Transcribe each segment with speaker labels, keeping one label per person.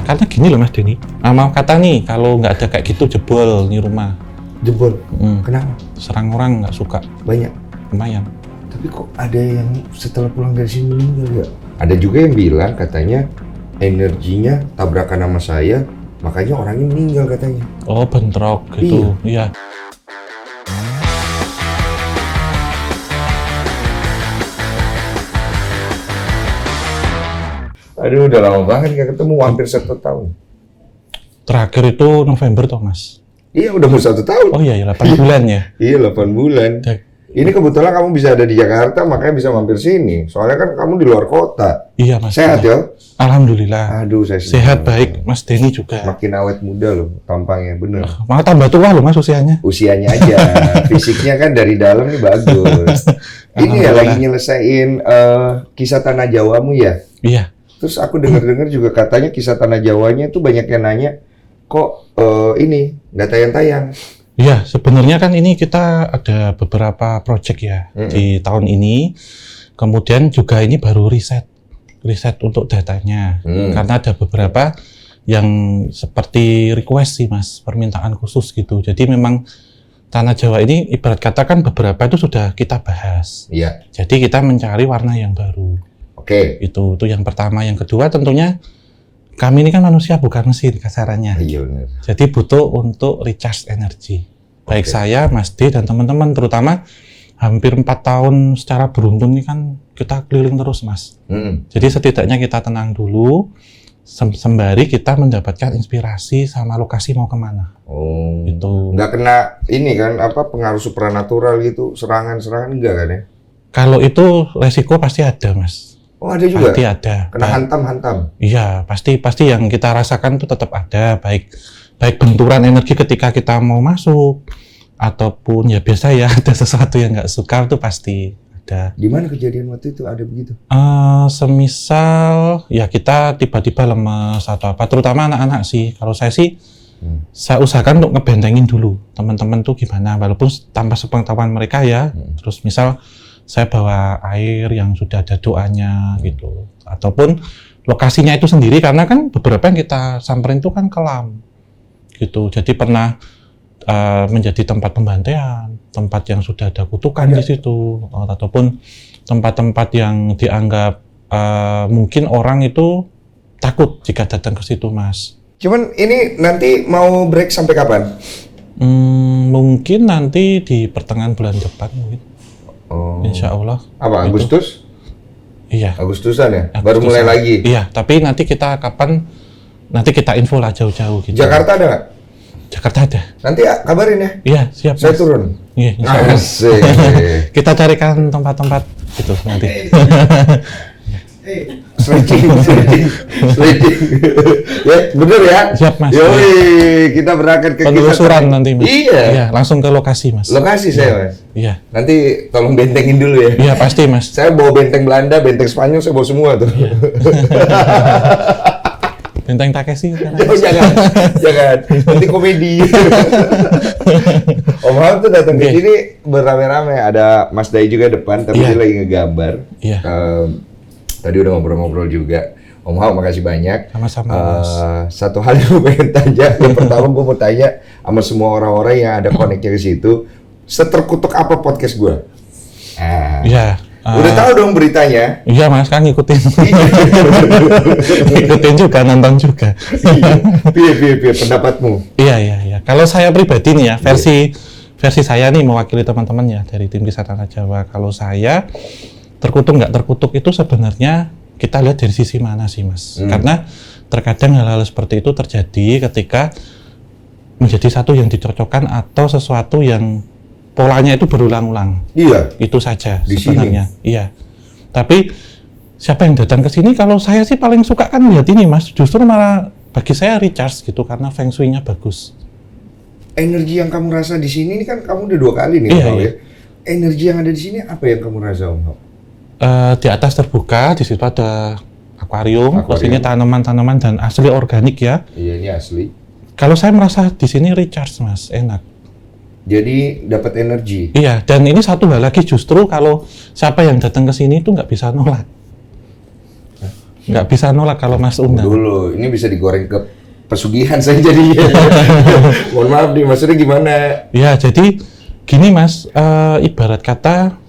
Speaker 1: Karena gini loh Mas Denny, mau kata nih kalau nggak ada kayak gitu jebol nih rumah.
Speaker 2: Jebol? Kenapa?
Speaker 1: Serang orang nggak suka.
Speaker 2: Banyak?
Speaker 1: Lumayan.
Speaker 2: Tapi kok ada yang setelah pulang dari sini meninggal ya? Ada juga yang bilang katanya energinya tabrakan sama saya, makanya orangnya meninggal katanya.
Speaker 1: Oh bentrok gitu, iya.
Speaker 2: Aduh, udah lama banget gak ketemu, hampir 1 tahun.
Speaker 1: Terakhir itu November toh Mas?
Speaker 2: Iya, udah mau 1 tahun.
Speaker 1: Oh iya, 8 bulan ya?
Speaker 2: Iya, 8 bulan. Ini kebetulan kamu bisa ada di Jakarta, makanya bisa mampir sini. Soalnya kan kamu di luar kota.
Speaker 1: Iya Mas.
Speaker 2: Sehat ya?
Speaker 1: Alhamdulillah.
Speaker 2: Aduh, saya
Speaker 1: sehat baik, Mas Denny juga.
Speaker 2: Makin awet muda loh, tampangnya, bener.
Speaker 1: Malah tambah tua loh Mas usianya.
Speaker 2: Usianya aja, fisiknya kan dari dalam nih bagus. Ini ya lagi nyelesain kisah tanah Jawamu ya?
Speaker 1: Iya.
Speaker 2: Terus aku dengar-dengar juga katanya kisah tanah Jawanya itu banyak yang nanya, kok ini nggak tayang-tayang?
Speaker 1: Iya, sebenarnya kan ini kita ada beberapa project ya di tahun ini. Kemudian juga ini baru riset untuk datanya. Karena ada beberapa yang seperti request sih Mas, permintaan khusus gitu. Jadi memang Tanah Jawa ini ibarat kata kan beberapa itu sudah kita bahas.
Speaker 2: Iya.
Speaker 1: Jadi kita mencari warna yang baru.
Speaker 2: Oke.
Speaker 1: Itu yang pertama. Yang kedua tentunya kami ini kan manusia bukan mesin kasarannya.
Speaker 2: Iya benar.
Speaker 1: Jadi butuh untuk recharge energi. Baik saya, Mas D, dan teman-teman, terutama hampir 4 tahun secara beruntun ini kan kita keliling terus, Mas. Jadi setidaknya kita tenang dulu, sembari kita mendapatkan inspirasi sama lokasi mau kemana.
Speaker 2: Oh.
Speaker 1: Itu.
Speaker 2: Nggak kena ini kan, apa pengaruh supranatural gitu, serangan-serangan enggak kan ya?
Speaker 1: Kalau itu resiko pasti ada, Mas.
Speaker 2: Oh ada juga?
Speaker 1: Pasti ada.
Speaker 2: Kena hantam-hantam?
Speaker 1: Iya, pasti yang kita rasakan itu tetap ada, baik benturan energi ketika kita mau masuk, ataupun ya biasa ya ada sesuatu yang nggak suka itu pasti ada.
Speaker 2: Di mana kejadian waktu itu ada begitu?
Speaker 1: Semisal ya kita tiba-tiba lemes atau apa, terutama anak-anak sih. Kalau saya sih, saya usahakan untuk ngebentengin dulu teman-teman tuh gimana, walaupun tanpa sepengetahuan mereka ya. Terus misal saya bawa air yang sudah ada doanya gitu, ataupun lokasinya itu sendiri karena kan beberapa yang kita samperin itu kan kelam gitu, jadi pernah menjadi tempat pembantaian, tempat yang sudah ada kutukan di situ, ataupun tempat-tempat yang dianggap mungkin orang itu takut jika datang ke situ, Mas.
Speaker 2: Cuman ini nanti mau break sampai kapan?
Speaker 1: Mungkin nanti di pertengahan bulan depan mungkin.
Speaker 2: Oh.
Speaker 1: Insya Allah.
Speaker 2: Apa, Agustus?
Speaker 1: Iya.
Speaker 2: Agustusan ya?
Speaker 1: Agustusan.
Speaker 2: Baru mulai lagi?
Speaker 1: Iya, tapi nanti kita kapan, nanti kita info lah jauh-jauh gitu.
Speaker 2: Jakarta ada nggak?
Speaker 1: Jakarta ada.
Speaker 2: Nanti ya, kabarin ya?
Speaker 1: Iya, siap.
Speaker 2: Saya
Speaker 1: Mas.
Speaker 2: turun?
Speaker 1: Iya, insya Allah.
Speaker 2: Asik.
Speaker 1: Kita carikan tempat-tempat gitu nanti.
Speaker 2: Sledging. Ya, bener ya?
Speaker 1: Siap, Mas.
Speaker 2: Yoi, kita berangkat ke
Speaker 1: penelusuran nanti, Mas.
Speaker 2: Iya.
Speaker 1: Iya, langsung ke lokasi, Mas.
Speaker 2: Lokasi saya, Mas.
Speaker 1: Iya.
Speaker 2: Nanti tolong bentengin dulu ya.
Speaker 1: Iya, pasti, Mas.
Speaker 2: Saya bawa benteng Belanda, benteng Spanyol, saya bawa semua tuh.
Speaker 1: Iya. Benteng Takeshi kan?
Speaker 2: jangan. Nanti komedi. Om Ham tuh datang ke sini beramai-ramai. Ada Mas Dai juga depan, tapi dia lagi ngegambar.
Speaker 1: Iya.
Speaker 2: Tadi udah ngobrol-ngobrol juga. Om Ham, makasih banyak.
Speaker 1: Sama-sama, Mas.
Speaker 2: Satu hal yang gue pengen tanya, yang pertama gue mau tanya sama semua orang-orang yang ada connect-nya ke situ, seterkutuk apa podcast gue?
Speaker 1: Iya.
Speaker 2: Udah tahu dong beritanya?
Speaker 1: Iya, Mas, kan ngikutin. Ngikutin juga, nonton juga.
Speaker 2: Piye pendapatmu?
Speaker 1: Iya. Kalau saya pribadi nih ya, versi saya nih mewakili teman-teman ya dari tim Kisah Tanah Jawa. Kalau saya terkutuk nggak terkutuk itu sebenarnya kita lihat dari sisi mana sih, Mas? Karena terkadang hal-hal seperti itu terjadi ketika menjadi satu yang dicocokkan atau sesuatu yang polanya itu berulang-ulang.
Speaker 2: Iya.
Speaker 1: Itu saja
Speaker 2: Di
Speaker 1: sebenarnya.
Speaker 2: sini.
Speaker 1: Iya. Tapi siapa yang datang ke sini? Kalau saya sih paling suka kan lihat ini, Mas. Justru malah bagi saya recharge gitu karena feng shui-nya bagus.
Speaker 2: Energi yang kamu rasa di sini ini kan kamu udah 2 kali nih, Om ya. Energi yang ada di sini apa yang kamu rasa, Om?
Speaker 1: Di atas terbuka, di situ ada akuarium. Terus ini tanaman-tanaman dan asli organik ya.
Speaker 2: Iya, ini asli.
Speaker 1: Kalau saya merasa di sini recharge, Mas, enak.
Speaker 2: Jadi dapat energi.
Speaker 1: Iya, dan ini satu hal lagi justru kalau siapa yang datang ke sini itu nggak bisa nolak. nggak bisa nolak kalau Mas undang.
Speaker 2: Dulu, ini bisa digoreng ke pesugihan saya jadinya. Mohon maaf nih, maksudnya gimana?
Speaker 1: Ya, jadi gini Mas, ibarat kata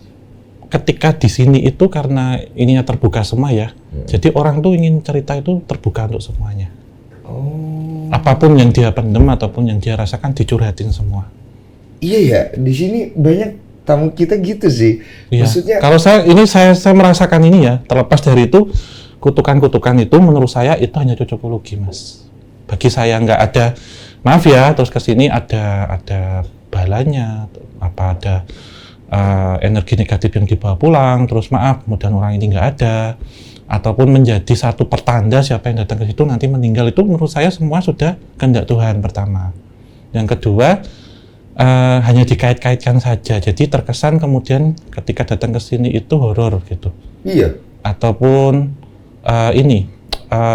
Speaker 1: ketika di sini itu karena ininya terbuka semua ya. Jadi orang tuh ingin cerita itu terbuka untuk semuanya.
Speaker 2: Oh.
Speaker 1: Apapun yang dia pendem ataupun yang dia rasakan dicurhatin semua.
Speaker 2: Iya ya, di sini banyak tamu kita gitu sih.
Speaker 1: Iya.
Speaker 2: Maksudnya
Speaker 1: Kalau saya merasakan ini ya, terlepas dari itu kutukan-kutukan itu menurut saya itu hanya cocokologi Mas. Bagi saya nggak ada, maaf ya, terus kesini ada balanya, ada energi negatif yang dibawa pulang, terus maaf, kemudian orang ini nggak ada, ataupun menjadi satu pertanda siapa yang datang ke situ nanti meninggal, itu menurut saya semua sudah kehendak Tuhan pertama. Yang kedua, hanya dikait-kaitkan saja, jadi terkesan kemudian ketika datang ke sini itu horor gitu.
Speaker 2: iya.
Speaker 1: Ataupun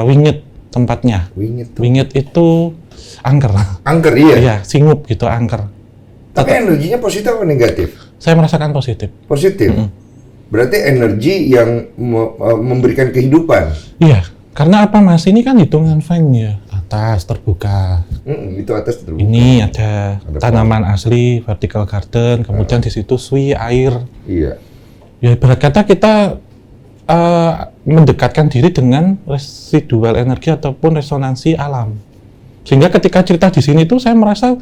Speaker 1: wingit tempatnya. Wingit itu angker.
Speaker 2: Angker iya.
Speaker 1: Iya, singup gitu, angker.
Speaker 2: Tapi energinya positif atau negatif?
Speaker 1: Saya merasakan positif.
Speaker 2: Positif. Berarti energi yang memberikan kehidupan.
Speaker 1: Iya, karena apa Mas? Ini kan hitungan feng ya, atas terbuka.
Speaker 2: Itu atas terbuka.
Speaker 1: Ini ada tanaman asli, vertical garden, kemudian di situ sui air.
Speaker 2: Iya.
Speaker 1: Ya ibarat kata kita mendekatkan diri dengan residual energi ataupun resonansi alam. Sehingga ketika cerita di sini tuh saya merasa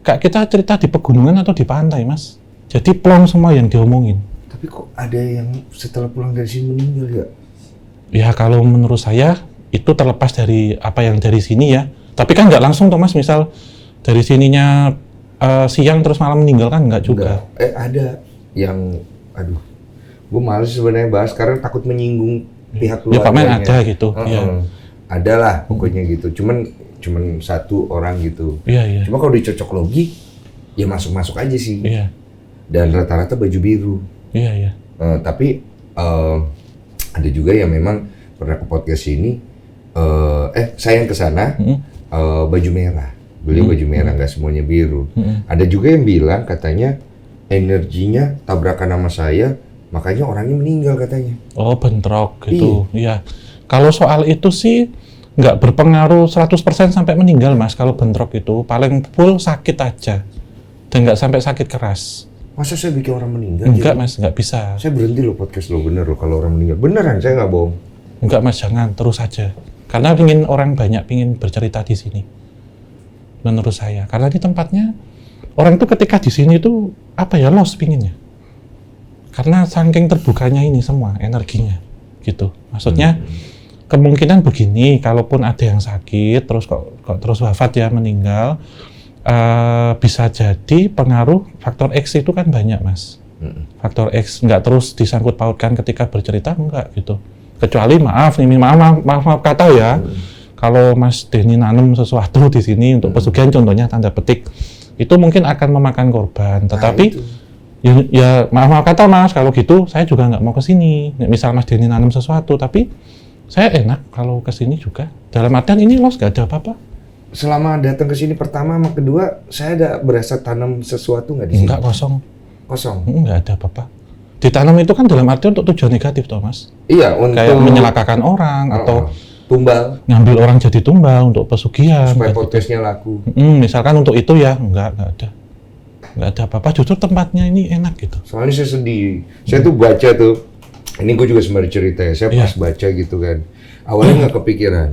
Speaker 1: kayak kita cerita di pegunungan atau di pantai, Mas. Jadi plong semua yang diomongin.
Speaker 2: Tapi kok ada yang setelah pulang dari sini meninggal ya?
Speaker 1: Ya kalau menurut saya itu terlepas dari apa yang dari sini ya. Tapi kan nggak langsung tuh Mas, misal dari sininya siang terus malam meninggal kan nggak juga.
Speaker 2: Ada yang, aduh, gue males sebenarnya bahas karena takut menyinggung pihak
Speaker 1: Ya Pak Men
Speaker 2: keluarganya.
Speaker 1: ada gitu. Iya.
Speaker 2: Ada lah pokoknya gitu. Cuman satu orang gitu.
Speaker 1: Iya.
Speaker 2: Cuma kalau dicocok logi, ya masuk aja sih.
Speaker 1: Iya.
Speaker 2: Dan rata-rata baju biru.
Speaker 1: Iya.
Speaker 2: Tapi ada juga yang memang pernah ke podcast ini. Saya yang kesana baju merah. Beliau baju merah, nggak semuanya biru. Ada juga yang bilang katanya energinya tabrakan sama saya, makanya orangnya meninggal katanya.
Speaker 1: Oh bentrok gitu. Iya. Kalau soal itu sih nggak berpengaruh 100% sampai meninggal Mas. Kalau bentrok itu paling full sakit aja dan nggak sampai sakit keras.
Speaker 2: Masa saya bikin orang meninggal?
Speaker 1: Enggak Mas, nggak bisa.
Speaker 2: Saya berhenti loh podcast lo, bener loh kalau orang meninggal. Beneran, saya nggak bohong.
Speaker 1: Enggak Mas, jangan, terus aja. Karena orang banyak pingin bercerita di sini. Menurut saya, karena di tempatnya orang itu ketika di sini itu apa ya, lost pinginnya. Karena saking terbukanya ini semua energinya, gitu. Maksudnya kemungkinan begini, kalaupun ada yang sakit, terus kok terus wafat ya, meninggal, bisa jadi pengaruh faktor X itu kan banyak Mas. Faktor X nggak terus disangkut pautkan ketika bercerita, enggak gitu. Kecuali maaf kata ya, kalau Mas Denny nanam sesuatu di sini untuk pesugihan contohnya tanda petik, itu mungkin akan memakan korban. Tetapi ya maaf kata Mas, kalau gitu saya juga nggak mau ke sini. Misal Mas Denny nanam sesuatu, tapi saya enak kalau ke sini juga. Dalam artian ini loss nggak ada apa-apa.
Speaker 2: Selama datang ke sini pertama sama kedua, saya ada berasa tanam sesuatu nggak di sini?
Speaker 1: Enggak, kosong.
Speaker 2: Kosong?
Speaker 1: Nggak ada apa-apa. Ditanam itu kan dalam arti untuk tujuan negatif toh Mas.
Speaker 2: Iya, untuk
Speaker 1: kayak menyelakakan orang atau
Speaker 2: tumbal,
Speaker 1: ngambil orang jadi tumbal untuk pesugihan
Speaker 2: supaya
Speaker 1: gitu.
Speaker 2: podcastnya laku.
Speaker 1: Misalkan untuk itu ya nggak ada apa-apa. Justru tempatnya ini enak gitu.
Speaker 2: Soalnya saya sedih. Saya tuh baca tuh, ini gue juga sembari cerita ya. Saya pas baca gitu kan, awalnya nggak kepikiran.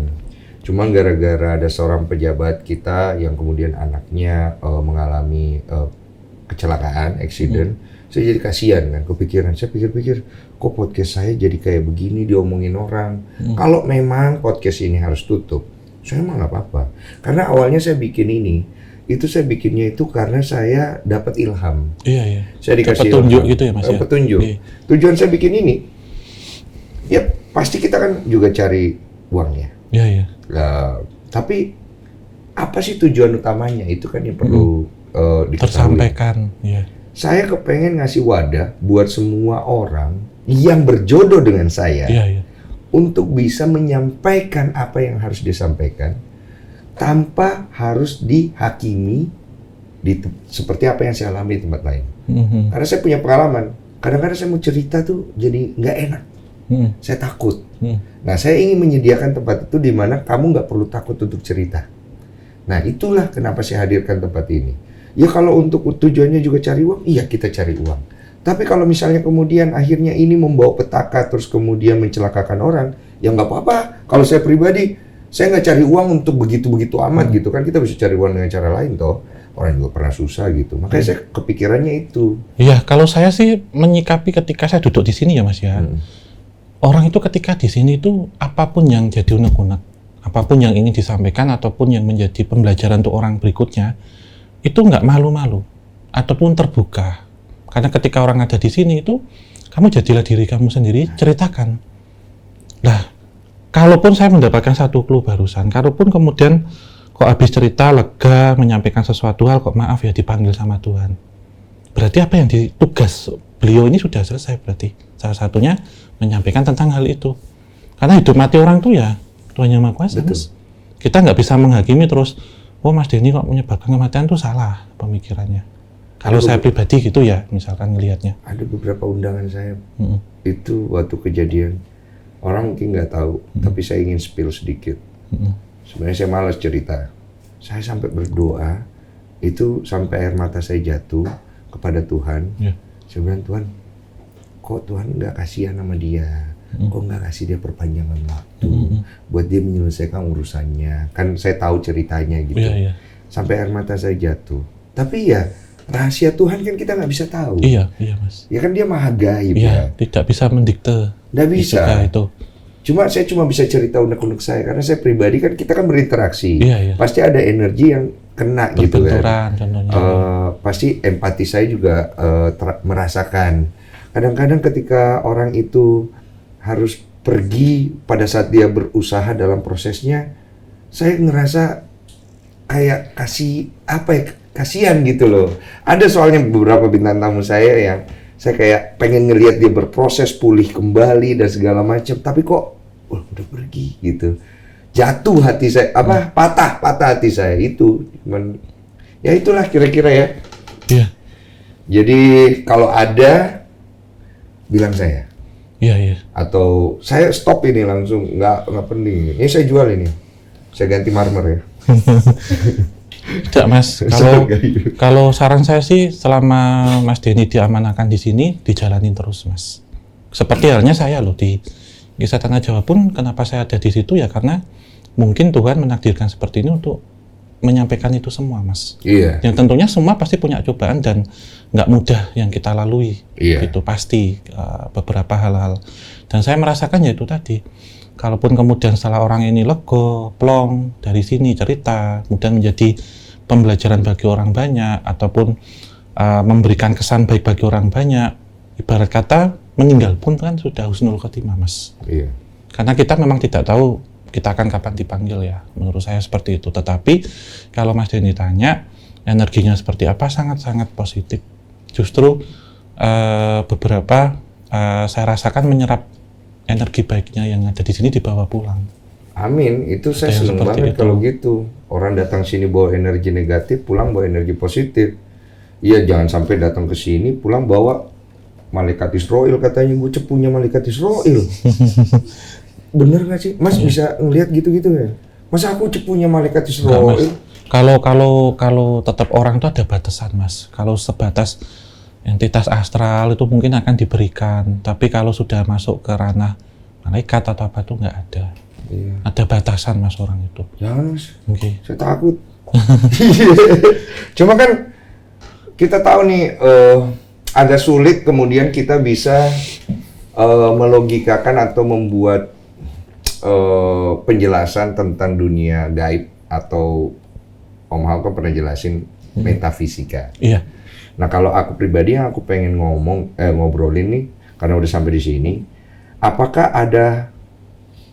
Speaker 2: Cuma gara-gara ada seorang pejabat kita yang kemudian anaknya mengalami kecelakaan, accident. Saya jadi kasihan kan, kepikiran. Saya pikir-pikir, kok podcast saya jadi kayak begini diomongin orang. Kalau memang podcast ini harus tutup, saya mah nggak apa-apa. Karena awalnya saya bikin ini, saya bikinnya itu karena saya dapat ilham.
Speaker 1: Iya.
Speaker 2: Saya dikasih
Speaker 1: petunjuk
Speaker 2: ilham.
Speaker 1: gitu ya Mas ya?
Speaker 2: Petunjuk.
Speaker 1: Iya.
Speaker 2: Tujuan saya bikin ini, ya pasti kita kan juga cari uang ya.
Speaker 1: Iya.
Speaker 2: Tapi apa sih tujuan utamanya? Itu kan yang perlu diketahui.
Speaker 1: Tersampaikan, ya.
Speaker 2: Saya kepengen ngasih wadah buat semua orang yang berjodoh dengan saya untuk bisa menyampaikan apa yang harus disampaikan tanpa harus dihakimi seperti apa yang saya alami di tempat lain. Karena saya punya pengalaman. Kadang-kadang saya mau cerita tuh jadi nggak enak. Saya takut. Nah, saya ingin menyediakan tempat itu di mana kamu nggak perlu takut untuk cerita. Nah, itulah kenapa saya hadirkan tempat ini. Ya kalau untuk tujuannya juga cari uang, iya kita cari uang. Tapi kalau misalnya kemudian akhirnya ini membawa petaka terus kemudian mencelakakan orang, ya nggak apa-apa. Kalau saya pribadi, saya nggak cari uang untuk begitu-begitu amat gitu kan. Kita bisa cari uang dengan cara lain toh. Orang juga pernah susah gitu. Makanya saya kepikirannya itu.
Speaker 1: Iya, kalau saya sih menyikapi ketika saya duduk di sini ya Mas ya. Orang itu ketika di sini itu apapun yang jadi unek-unek, apapun yang ingin disampaikan ataupun yang menjadi pembelajaran untuk orang berikutnya, itu nggak malu-malu ataupun terbuka. Karena ketika orang ada di sini itu, kamu jadilah diri kamu sendiri, ceritakan. Nah, kalaupun saya mendapatkan satu clue barusan, kalaupun kemudian kok habis cerita lega, menyampaikan sesuatu hal, kok maaf ya dipanggil sama Tuhan. Berarti apa yang ditugas beliau ini sudah selesai berarti. Salah satunya menyampaikan tentang hal itu. Karena hidup mati orang tuh ya Tuhan Yang Maha Kuasa. Kita nggak bisa menghakimi terus, oh Mas Denny kok menyebabkan kematian tuh salah pemikirannya. Kalau saya pribadi gitu ya, misalkan ngelihatnya.
Speaker 2: Ada beberapa undangan saya, itu waktu kejadian, orang mungkin nggak tahu, tapi saya ingin spill sedikit. Sebenarnya saya malas cerita. Saya sampai berdoa, itu sampai air mata saya jatuh kepada Tuhan. Saya bilang, Tuhan, kok Tuhan nggak kasihan sama dia? Kok nggak kasih dia perpanjangan waktu buat dia menyelesaikan urusannya? Kan saya tahu ceritanya gitu. Sampai air mata saya jatuh. Tapi ya rahasia Tuhan kan kita nggak bisa tahu.
Speaker 1: Iya Mas.
Speaker 2: Ya kan dia maha gaib
Speaker 1: ya. Tidak bisa mendikte.
Speaker 2: Nggak bisa.
Speaker 1: Itu.
Speaker 2: Saya cuma bisa cerita unek-unek saya karena saya pribadi kan kita kan berinteraksi. Pasti ada energi yang kena gitu kan. Pasti empati saya juga merasakan. Kadang-kadang ketika orang itu harus pergi pada saat dia berusaha dalam prosesnya, saya ngerasa kayak kasihan gitu loh. Ada soalnya beberapa bintang tamu saya yang saya kayak pengen ngelihat dia berproses pulih kembali dan segala macam, tapi kok udah pergi gitu. Jatuh hati saya, patah hati saya itu. Cuman ya itulah kira-kira ya. Jadi kalau ada bilang saya. Atau saya stop ini langsung, nggak penting. Ini saya jual ini. Saya ganti marmer ya.
Speaker 1: Tidak Mas, kalau saran saya sih selama Mas Denny diamanahkan di sini, dijalanin terus Mas. Seperti halnya saya loh di Kisah Tanah Jawa pun, kenapa saya ada di situ ya karena mungkin Tuhan menakdirkan seperti ini untuk menyampaikan itu semua Mas. Yang tentunya semua pasti punya cobaan dan nggak mudah yang kita lalui. Itu pasti beberapa hal-hal. Dan saya merasakan ya itu tadi. Kalaupun kemudian setelah orang ini lego, plong, dari sini cerita, kemudian menjadi pembelajaran bagi orang banyak, ataupun memberikan kesan baik bagi orang banyak, ibarat kata meninggal pun kan sudah husnul khotimah Mas. Karena kita memang tidak tahu kita akan kapan dipanggil ya, menurut saya seperti itu. Tetapi kalau Mas Denny tanya, energinya seperti apa, sangat-sangat positif. Justru beberapa saya rasakan menyerap energi baiknya yang ada di sini dibawa pulang.
Speaker 2: Amin, itu saya senang banget kalau gitu. Orang datang sini bawa energi negatif, pulang bawa energi positif. Iya, jangan sampai datang ke sini pulang bawa malaikat Israel, katanya gue cepunya malaikat Israel. Bener nggak sih, Mas bisa ngelihat gitu-gitu ya? Masa aku cepunya malaikat Israel?
Speaker 1: Kalau tetap orang itu ada batasan Mas. Kalau sebatas entitas astral itu mungkin akan diberikan, tapi kalau sudah masuk ke ranah malaikat atau apa itu nggak ada. Ada batasan Mas orang itu.
Speaker 2: Jangan Mas, saya takut. Cuma kan kita tahu nih agak sulit kemudian kita bisa melogikakan atau membuat penjelasan tentang dunia gaib atau Om Halko pernah jelasin metafisika. Nah kalau aku pribadi yang aku pengen ngobrolin nih karena udah sampai di sini, apakah ada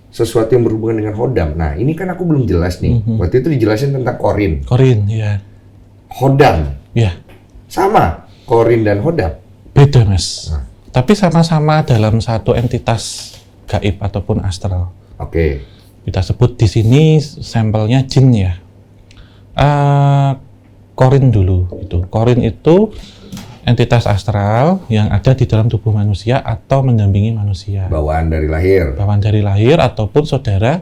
Speaker 2: sesuatu yang berhubungan dengan Hodam? Nah ini kan aku belum jelas nih. Waktu itu dijelasin tentang Korin. Hodam. Sama Korin dan Hodam.
Speaker 1: Beda Mas. Tapi sama-sama dalam satu entitas gaib ataupun astral. Kita sebut di sini sampelnya jin ya. Korin dulu itu. Korin itu entitas astral yang ada di dalam tubuh manusia atau mendampingi manusia.
Speaker 2: Bawaan dari lahir.
Speaker 1: Bawaan dari lahir ataupun saudara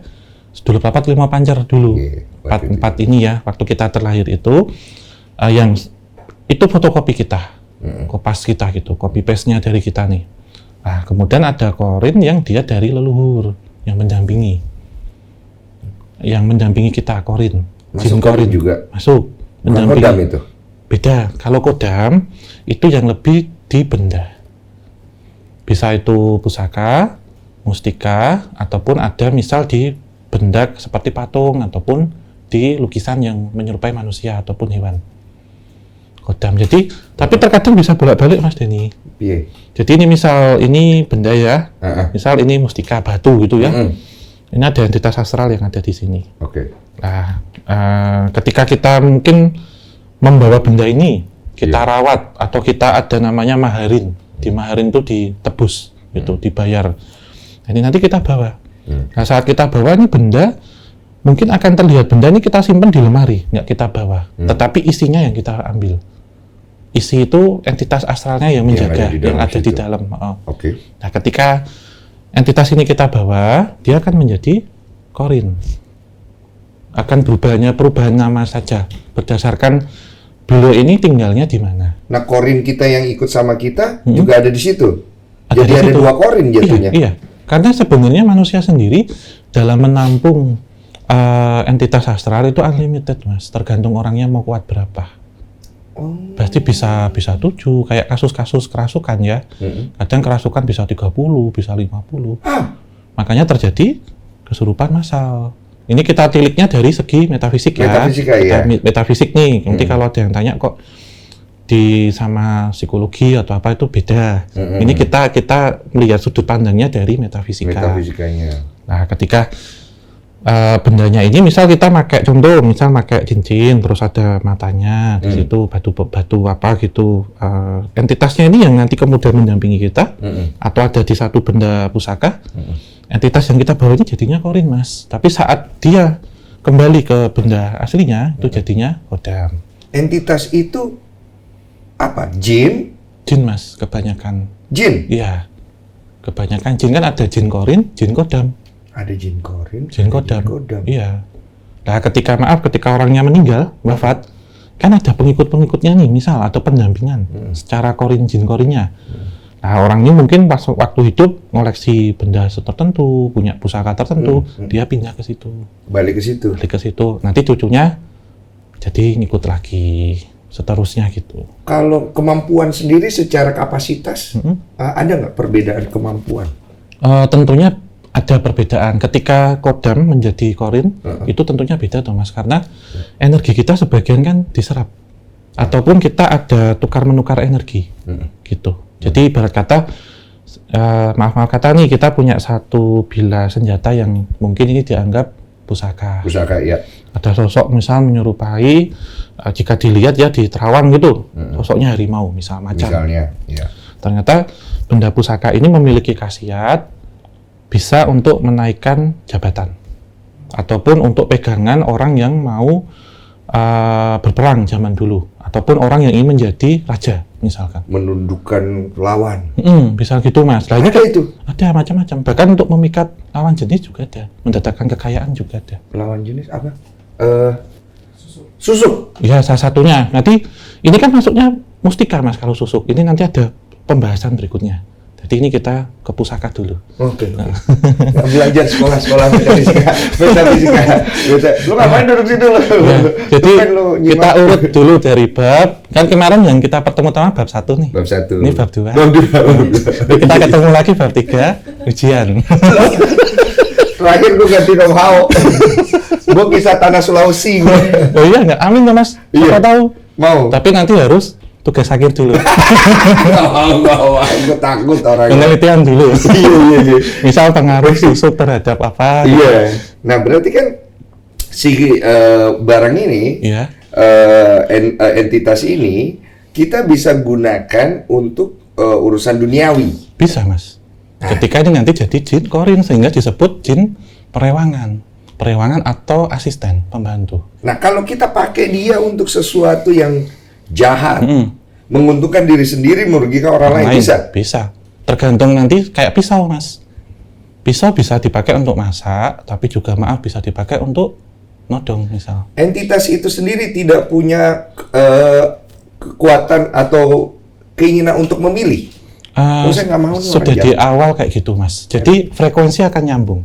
Speaker 1: sedulur papat lima pancar dulu. Empat ini ya, waktu kita terlahir itu yang itu fotokopi kita, kopas kita gitu, copy paste-nya dari kita nih. Nah, kemudian ada korin yang dia dari leluhur yang mendampingi kita korin.
Speaker 2: Masuk korin juga.
Speaker 1: Masuk.
Speaker 2: Mendampingi. Kodam itu.
Speaker 1: Beda. Kalau kodam itu yang lebih di benda. Bisa itu pusaka, mustika, ataupun ada misal di benda seperti patung ataupun di lukisan yang menyerupai manusia ataupun hewan. Kodam. Jadi, tapi terkadang bisa bolak-balik Mas Denny.
Speaker 2: Iya.
Speaker 1: Jadi ini misal ini benda ya, misal ini mustika batu gitu ya. Ini ada entitas astral yang ada di sini.
Speaker 2: Oke.
Speaker 1: Nah, ketika kita mungkin membawa benda ini, kita rawat atau kita ada namanya maharin. Di maharin itu ditebus, gitu, dibayar. Ini nanti kita bawa. Nah, saat kita bawa ini benda, mungkin akan terlihat benda ini kita simpan di lemari, nggak kita bawa. Tetapi isinya yang kita ambil. Isi itu entitas astralnya yang menjaga, yang ada di dalam.
Speaker 2: Oke.
Speaker 1: Nah, ketika entitas ini kita bawa, dia akan menjadi korin. Akan perubahan nama saja, berdasarkan beliau ini tinggalnya di mana.
Speaker 2: Nah, korin kita yang ikut sama kita juga ada di situ.
Speaker 1: Ada
Speaker 2: Jadi
Speaker 1: di
Speaker 2: ada
Speaker 1: situ.
Speaker 2: 2 korin jatuhnya.
Speaker 1: Iya. Karena sebenarnya manusia sendiri dalam menampung entitas astral itu unlimited, Mas. Tergantung orangnya mau kuat berapa. Berarti bisa 7, kayak kasus-kasus kerasukan ya. Kadang kerasukan bisa 30, bisa 50. Makanya terjadi kesurupan massal. Ini kita tiliknya dari segi metafisik ya. Metafisik nih. Nanti kalau ada yang tanya kok di sama psikologi atau apa itu beda. Ini kita melihat sudut pandangnya dari metafisika.
Speaker 2: Metafisikanya.
Speaker 1: Nah, ketika bendanya ini misal kita pakai contoh, misal pakai cincin terus ada matanya di situ, batu apa gitu. Entitasnya ini yang nanti kemudian mendampingi kita atau ada di satu benda pusaka. Entitas yang kita bawa ini jadinya korin, Mas. Tapi saat dia kembali ke benda aslinya itu jadinya kodam.
Speaker 2: Entitas itu apa? Jin?
Speaker 1: Jin, Mas, kebanyakan.
Speaker 2: Jin?
Speaker 1: Iya. Kebanyakan jin kan ada jin korin, jin kodam.
Speaker 2: Ada jin korin,
Speaker 1: jin kodam. Iya. Nah, ketika orangnya meninggal, wafat, kan ada pengikut-pengikutnya nih, misal atau pendampingan secara korin jin korinnya. Nah, orang ini mungkin pas waktu hidup ngoleksi benda tertentu, punya pusaka tertentu, dia pindah ke situ.
Speaker 2: Balik ke situ.
Speaker 1: Nanti cucunya jadi ngikut lagi, seterusnya gitu.
Speaker 2: Kalau kemampuan sendiri secara kapasitas, ada nggak perbedaan kemampuan?
Speaker 1: Tentunya ada perbedaan. Ketika kodam menjadi korin, itu tentunya beda tuh, Mas, karena energi kita sebagian kan diserap. Ataupun kita ada tukar-menukar energi, gitu. Jadi ibarat kata, maaf kata nih, kita punya satu bilah senjata yang mungkin ini dianggap pusaka.
Speaker 2: Pusaka, ya.
Speaker 1: Ada sosok misal menyerupai, jika dilihat ya di terawang gitu, sosoknya harimau, misal macan.
Speaker 2: Misalnya, ya.
Speaker 1: Ternyata benda pusaka ini memiliki khasiat bisa untuk menaikkan jabatan ataupun untuk pegangan orang yang mau berperang zaman dulu ataupun orang yang ingin menjadi raja misalkan
Speaker 2: menundukkan lawan
Speaker 1: misal gitu, Mas. Nah, ini
Speaker 2: itu
Speaker 1: ada macam-macam, bahkan untuk memikat lawan jenis juga ada, mendatangkan kekayaan juga ada.
Speaker 2: Lawan jenis apa? Susuk
Speaker 1: ya, salah satunya. Nanti ini kan masuknya mustika, Mas, kalau susuk ini nanti ada pembahasan berikutnya. Jadi ini kita ke pusaka dulu.
Speaker 2: Oke. Nah. Belajar sekolah metafisika. Lu ngapain duduk situ lu?
Speaker 1: Ya, jadi kita urut dulu dari bab. Kan kemarin yang kita pertama bab 1 nih.
Speaker 2: Bab 1.
Speaker 1: Ini bab 2.
Speaker 2: Bab 2.
Speaker 1: Kita ketemu lagi bab 3, ujian.
Speaker 2: Terakhir gue ganti know-how. Gue kisah tanah Sulawesi.
Speaker 1: Oh iya nggak? Amin, Mas. Siapa tahu.
Speaker 2: Mau.
Speaker 1: Tapi nanti harus tugas akhir dulu.
Speaker 2: Gue takut orangnya.
Speaker 1: Penelitian dulu.
Speaker 2: Iya.
Speaker 1: Misal pengaruh susuk terhadap apa.
Speaker 2: Iya. Nah, berarti kan si barang ini, entitas ini, kita bisa gunakan untuk urusan duniawi.
Speaker 1: Bisa, Mas. Ketika ini nanti jadi jin korin, sehingga disebut jin perewangan atau asisten, pembantu.
Speaker 2: Nah, kalau kita pakai dia untuk sesuatu yang jahat, menguntungkan diri sendiri, merugikan orang lain. Bisa?
Speaker 1: Bisa. Tergantung nanti kayak pisau, Mas. Pisau bisa dipakai untuk masak, tapi juga bisa dipakai untuk nodong misal.
Speaker 2: Entitas itu sendiri tidak punya kekuatan atau keinginan untuk memilih. Saya nggak mau
Speaker 1: sudah di awal kayak gitu, Mas. Jadi frekuensi akan nyambung.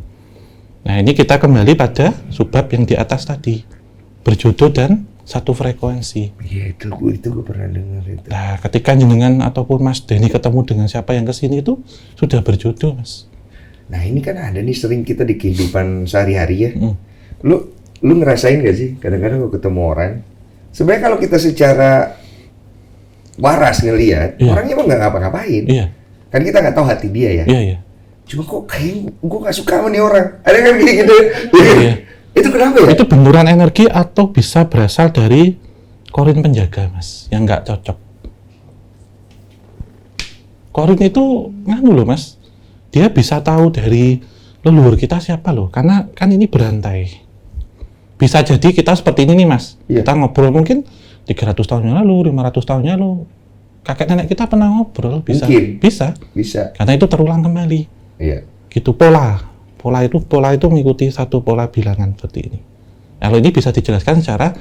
Speaker 1: Nah, ini kita kembali pada subbab yang di atas tadi. Berjodoh dan satu frekuensi.
Speaker 2: Iya, itu gue pernah dengar itu.
Speaker 1: Nah, ketika jenengan ataupun Mas Denny ketemu dengan siapa yang kesini itu sudah berjodoh, Mas.
Speaker 2: Nah, ini kan ada nih sering kita di kehidupan sehari-hari ya. Lu ngerasain gak sih kadang-kadang kalau ketemu orang, sebenarnya kalau kita secara waras ngelihat, orangnya emang nggak ngapa-ngapain.
Speaker 1: Iya.
Speaker 2: Kan kita nggak tahu hati dia ya.
Speaker 1: Iya.
Speaker 2: Cuma kok kayak gue nggak suka sama nih orang. Ada kan kayak gitu. Iya. Itu kenapa ya?
Speaker 1: Itu benturan energi atau bisa berasal dari korin penjaga, Mas, yang nggak cocok. Korin itu nganu loh, Mas. Dia bisa tahu dari leluhur kita siapa loh, karena kan ini berantai. Bisa jadi kita seperti ini nih, Mas. Kita ngobrol mungkin 300 tahun yang lalu, 500 tahun yang lalu. Kakek nenek kita pernah ngobrol, bisa.
Speaker 2: Mungkin.
Speaker 1: Bisa. Karena itu terulang kembali.
Speaker 2: Iya.
Speaker 1: Gitu pola itu mengikuti satu pola bilangan seperti ini. Kalau ini bisa dijelaskan secara,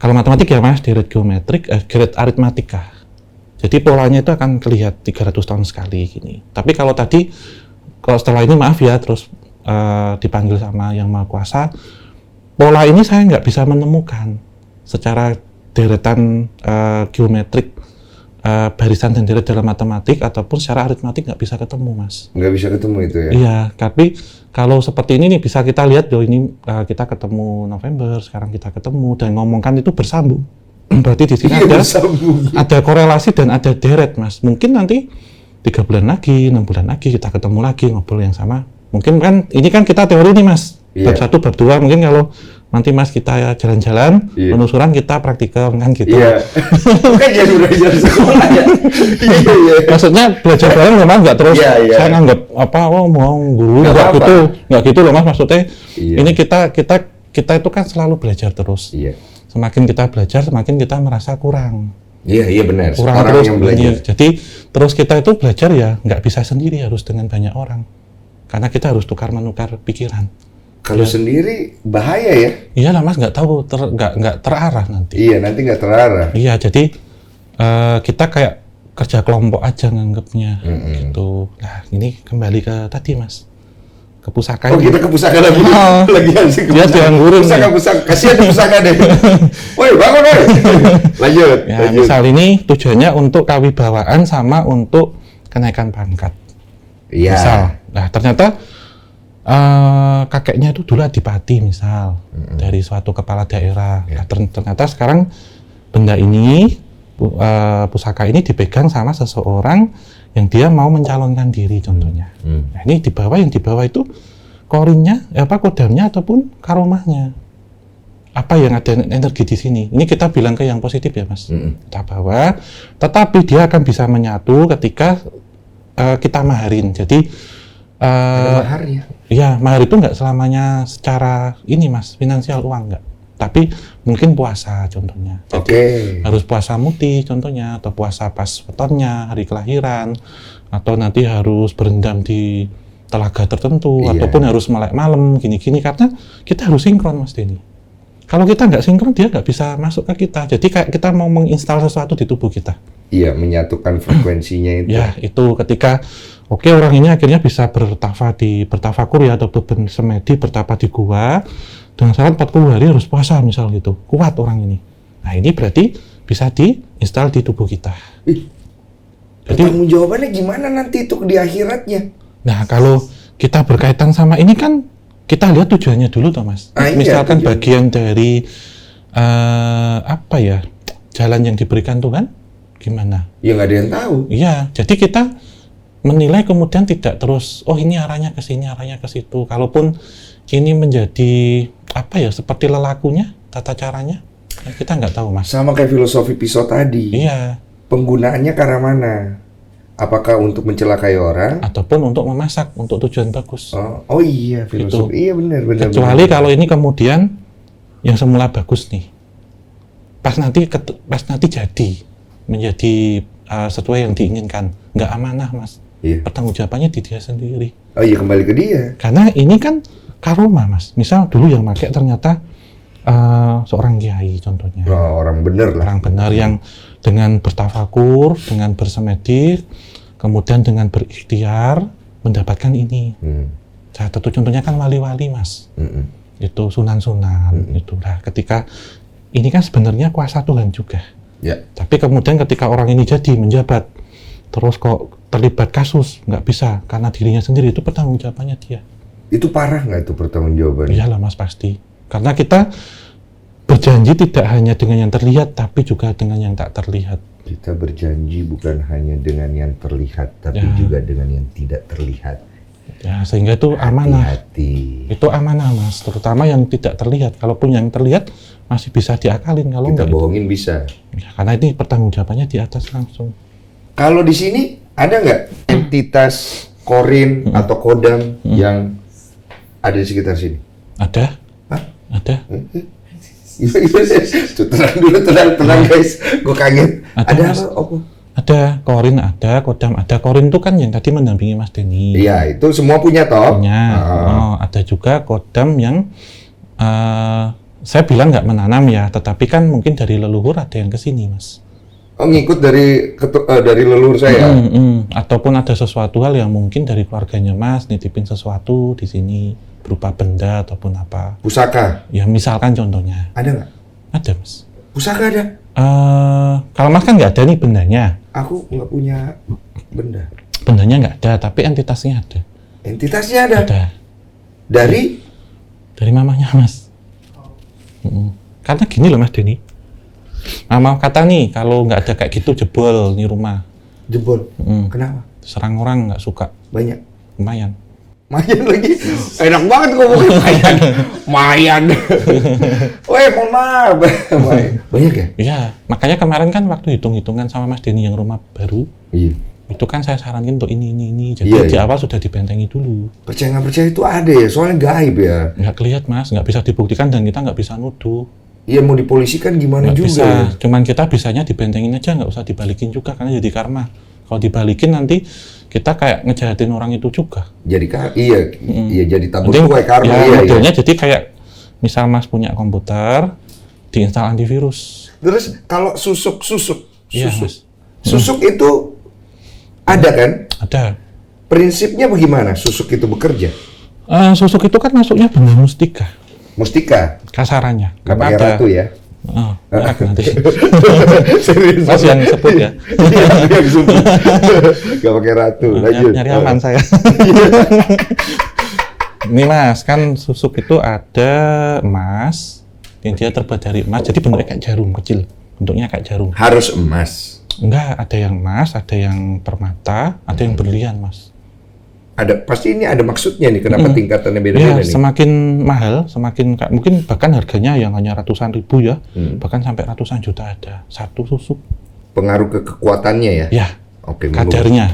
Speaker 1: kalau matematik ya Mas, direct geometrik, direct aritmatika. Jadi polanya itu akan terlihat 300 tahun sekali gini. Tapi kalau tadi, kalau setelah ini maaf ya, terus dipanggil sama Yang Maha Kuasa, pola ini saya nggak bisa menemukan secara deretan geometrik, barisan dan deret dalam matematik ataupun secara aritmatik nggak bisa ketemu, Mas.
Speaker 2: Nggak bisa ketemu itu ya?
Speaker 1: Iya, tapi kalau seperti ini nih bisa kita lihat loh, ini kita ketemu November, sekarang kita ketemu dan ngomongkan itu bersambung. Berarti di sini ada korelasi dan ada deret, Mas. Mungkin nanti 3 bulan lagi, 6 bulan lagi kita ketemu lagi ngobrol yang sama. Mungkin kan ini kan kita teori nih, Mas. Bab 1, bab 2 mungkin kalau nanti Mas kita jalan-jalan, penelusuran kita praktikal kan gitu.
Speaker 2: Iya. Kan jadi belajar sekolah ya. Iya.
Speaker 1: Maksudnya belajar bareng memang nggak terus. Saya nganggap mau guru nggak gitu loh, Mas. Maksudnya ini kita itu kan selalu belajar terus.
Speaker 2: Iya.
Speaker 1: Semakin kita belajar, semakin kita merasa kurang.
Speaker 2: Iya benar.
Speaker 1: Kurang
Speaker 2: orang
Speaker 1: terus
Speaker 2: yang belajar.
Speaker 1: Jadi terus kita itu belajar ya nggak bisa sendiri, harus dengan banyak orang. Karena kita harus tukar-menukar pikiran.
Speaker 2: Kalau sendiri bahaya ya?
Speaker 1: Iya lah Mas, nggak tahu, nggak terarah nanti.
Speaker 2: Iya, nanti nggak terarah.
Speaker 1: Iya, jadi kita kayak kerja kelompok aja nganggapnya gitu. Nah, ini kembali ke tadi Mas, ke pusaka.
Speaker 2: Oh, kita ke pusaka lagi. Lagi asik ke
Speaker 1: dia dianggurin.
Speaker 2: Pusaka. Kasihan di pusaka deh. Woi, bangun woi. Lanjut.
Speaker 1: Misal ini tujuannya untuk kawibawaan sama untuk kenaikan pangkat.
Speaker 2: Iya.
Speaker 1: Misal, nah ternyata kakeknya itu dulu adipati misal dari suatu kepala daerah. Nah, ternyata sekarang benda ini pusaka ini dipegang sama seseorang yang dia mau mencalonkan diri contohnya. Nah, ini yang dibawa itu korinnya, kodamnya ataupun karomahnya. Apa yang ada energi di sini? Ini kita bilang ke yang positif ya Mas. Kita bawa, tetapi dia akan bisa menyatu ketika kita maharin. Jadi
Speaker 2: ada mahar ya?
Speaker 1: Iya, mahar itu nggak selamanya secara ini Mas, finansial uang nggak. Tapi mungkin puasa contohnya. Jadi harus puasa muti contohnya, atau puasa pas wetonnya, hari kelahiran, atau nanti harus berendam di telaga tertentu, ataupun harus melek malam, gini-gini. Karena kita harus sinkron Mas Denny. Kalau kita nggak sinkron, dia nggak bisa masuk ke kita. Jadi kayak kita mau menginstal sesuatu di tubuh kita.
Speaker 2: Iya, menyatukan frekuensinya itu.
Speaker 1: Ya, itu ketika orang ini akhirnya bisa bertafakur ya, atau bersemedi, bertapa di gua dengan syarat 40 hari harus puasa misal gitu. Kuat orang ini. Nah, ini berarti bisa diinstal di tubuh kita.
Speaker 2: Jadi tanggung jawabannya gimana nanti itu di akhiratnya?
Speaker 1: Nah, kalau kita berkaitan sama ini kan kita lihat tujuannya dulu toh Mas. Misalkan bagian dari jalan yang diberikan Tuhan gimana?
Speaker 2: Ya nggak ada yang tahu.
Speaker 1: Iya, jadi kita menilai kemudian tidak terus, ini arahnya ke sini, arahnya ke situ. Kalaupun ini menjadi seperti lelakunya, tata caranya, kita nggak tahu Mas.
Speaker 2: Sama kayak filosofi pisau tadi.
Speaker 1: Iya.
Speaker 2: Penggunaannya ke arah mana? Apakah untuk mencelakai orang?
Speaker 1: Ataupun untuk memasak, untuk tujuan bagus.
Speaker 2: Oh iya, filosofi. Gitu. Iya benar.
Speaker 1: Kecuali kalau ini kemudian yang semula bagus nih, pas nanti jadi menjadi sesuai yang diinginkan, nggak amanah Mas.
Speaker 2: Iya.
Speaker 1: Pertanggungjawabannya di dia sendiri.
Speaker 2: Oh iya, kembali ke dia.
Speaker 1: Karena ini kan karma Mas. Misal dulu yang pakai ternyata seorang kiai contohnya.
Speaker 2: Oh, orang bener lah.
Speaker 1: Orang benar yang dengan bertafakur, dengan bersemedik, kemudian dengan berikhtiar mendapatkan ini. Salah satu contohnya kan wali-wali Mas. Itu sunan-sunan. Itu lah ketika ini kan sebenarnya kuasa Tuhan juga.
Speaker 2: Ya.
Speaker 1: Tapi kemudian ketika orang ini jadi menjabat, terus kok terlibat kasus, nggak bisa karena dirinya sendiri, itu pertanggungjawabannya dia.
Speaker 2: Itu parah nggak itu pertanggungjawabannya?
Speaker 1: Iyalah Mas, pasti. Karena kita berjanji tidak hanya dengan yang terlihat, tapi juga dengan yang tak terlihat.
Speaker 2: Kita berjanji bukan hanya dengan yang terlihat, tapi juga dengan yang tidak terlihat.
Speaker 1: Ya, sehingga itu amanah.
Speaker 2: Hati-hati.
Speaker 1: Itu amanah Mas, terutama yang tidak terlihat. Kalaupun yang terlihat masih bisa diakalin, kalau
Speaker 2: Kita
Speaker 1: enggak
Speaker 2: bohongin bisa.
Speaker 1: ya, karena ini pertanggungjawabannya di atas langsung.
Speaker 2: Kalau di sini ada nggak entitas korin atau kodam yang ada di sekitar sini?
Speaker 1: Ada?
Speaker 2: Hah?
Speaker 1: Ada?
Speaker 2: Tuh, tenang dulu, tenang guys. Gue kaget. Ada
Speaker 1: Mas.
Speaker 2: apa?
Speaker 1: Ada, korin ada, kodam ada. Korin itu kan yang tadi mendampingi Mas Denny.
Speaker 2: Iya, itu semua punya toh?
Speaker 1: Punya. Oh, ada juga kodam yang saya bilang nggak menanam ya, tetapi kan mungkin dari leluhur ada yang kesini Mas.
Speaker 2: Oh, ngikut dari leluhur saya?
Speaker 1: Ataupun ada sesuatu hal yang mungkin dari keluarganya Mas, nitipin sesuatu di sini, berupa benda ataupun apa.
Speaker 2: Pusaka?
Speaker 1: Ya misalkan contohnya.
Speaker 2: Ada nggak?
Speaker 1: Ada Mas.
Speaker 2: Pusaka ada?
Speaker 1: Kalau Mas kan nggak ada nih bendanya.
Speaker 2: Aku nggak punya benda.
Speaker 1: Bendanya nggak ada, tapi entitasnya ada.
Speaker 2: Entitasnya ada?
Speaker 1: Ada.
Speaker 2: Dari
Speaker 1: mamanya Mas. Karena gini loh Mas Denny. Mama kata nih, kalau nggak ada kayak gitu jebol nih rumah.
Speaker 2: Jebol? Kenapa?
Speaker 1: Serang orang nggak suka.
Speaker 2: Banyak?
Speaker 1: Lumayan.
Speaker 2: Mayan lagi? Enak banget ngomongin mayan. Mayan. Weh, mohon maaf. Banyak ya?
Speaker 1: Iya, makanya kemarin kan waktu hitung-hitungan sama Mas Denny yang rumah baru,
Speaker 2: Iya.
Speaker 1: itu kan saya sarankan untuk ini. Jadi
Speaker 2: Iya,
Speaker 1: di
Speaker 2: iya.
Speaker 1: awal sudah dibentengi dulu.
Speaker 2: Percaya nggak percaya itu ada ya, soalnya gaib ya.
Speaker 1: Nggak kelihatan Mas, nggak bisa dibuktikan dan kita nggak bisa nuduh.
Speaker 2: Iya, mau dipolisikan gimana
Speaker 1: Nggak
Speaker 2: juga
Speaker 1: bisa,
Speaker 2: ya.
Speaker 1: cuman kita bisanya dibentengin aja, nggak usah dibalikin juga karena jadi karma. Kalau dibalikin nanti kita kayak ngejahatin orang itu juga.
Speaker 2: Jadi iya jadi tabur
Speaker 1: Nanti,
Speaker 2: tuai karma
Speaker 1: ya,
Speaker 2: iya.
Speaker 1: modelnya jadi kayak misal Mas punya komputer, diinstal antivirus.
Speaker 2: Terus kalau susuk
Speaker 1: Iya Mas.
Speaker 2: susuk itu ada kan?
Speaker 1: Ada.
Speaker 2: Prinsipnya bagaimana susuk itu bekerja?
Speaker 1: Susuk itu kan masuknya benda mustika,
Speaker 2: Mustika,
Speaker 1: kasarannya.
Speaker 2: nggak pakai ratu ya?
Speaker 1: Oh, nanti.
Speaker 2: Serius?
Speaker 1: Mas yang sebut ya.
Speaker 2: Iya, yang sebut. Nggak pakai ratu. Lanjut.
Speaker 1: Nyari aman saya. Ini Mas, kan susuk itu ada emas, yang dia terbuat dari emas, jadi bentuknya kayak jarum kecil. Bentuknya kayak jarum.
Speaker 2: Harus emas.
Speaker 1: Enggak, ada yang emas, ada yang permata, ada yang berlian Mas.
Speaker 2: Pasti ini ada maksudnya nih, kenapa tingkatannya
Speaker 1: Ya,
Speaker 2: beda-beda nih?
Speaker 1: semakin mahal, mungkin bahkan harganya yang hanya ratusan ribu ya, bahkan sampai ratusan juta ada satu susuk.
Speaker 2: Pengaruh ke kekuatannya ya?
Speaker 1: Ya,
Speaker 2: Oke,
Speaker 1: kadarnya.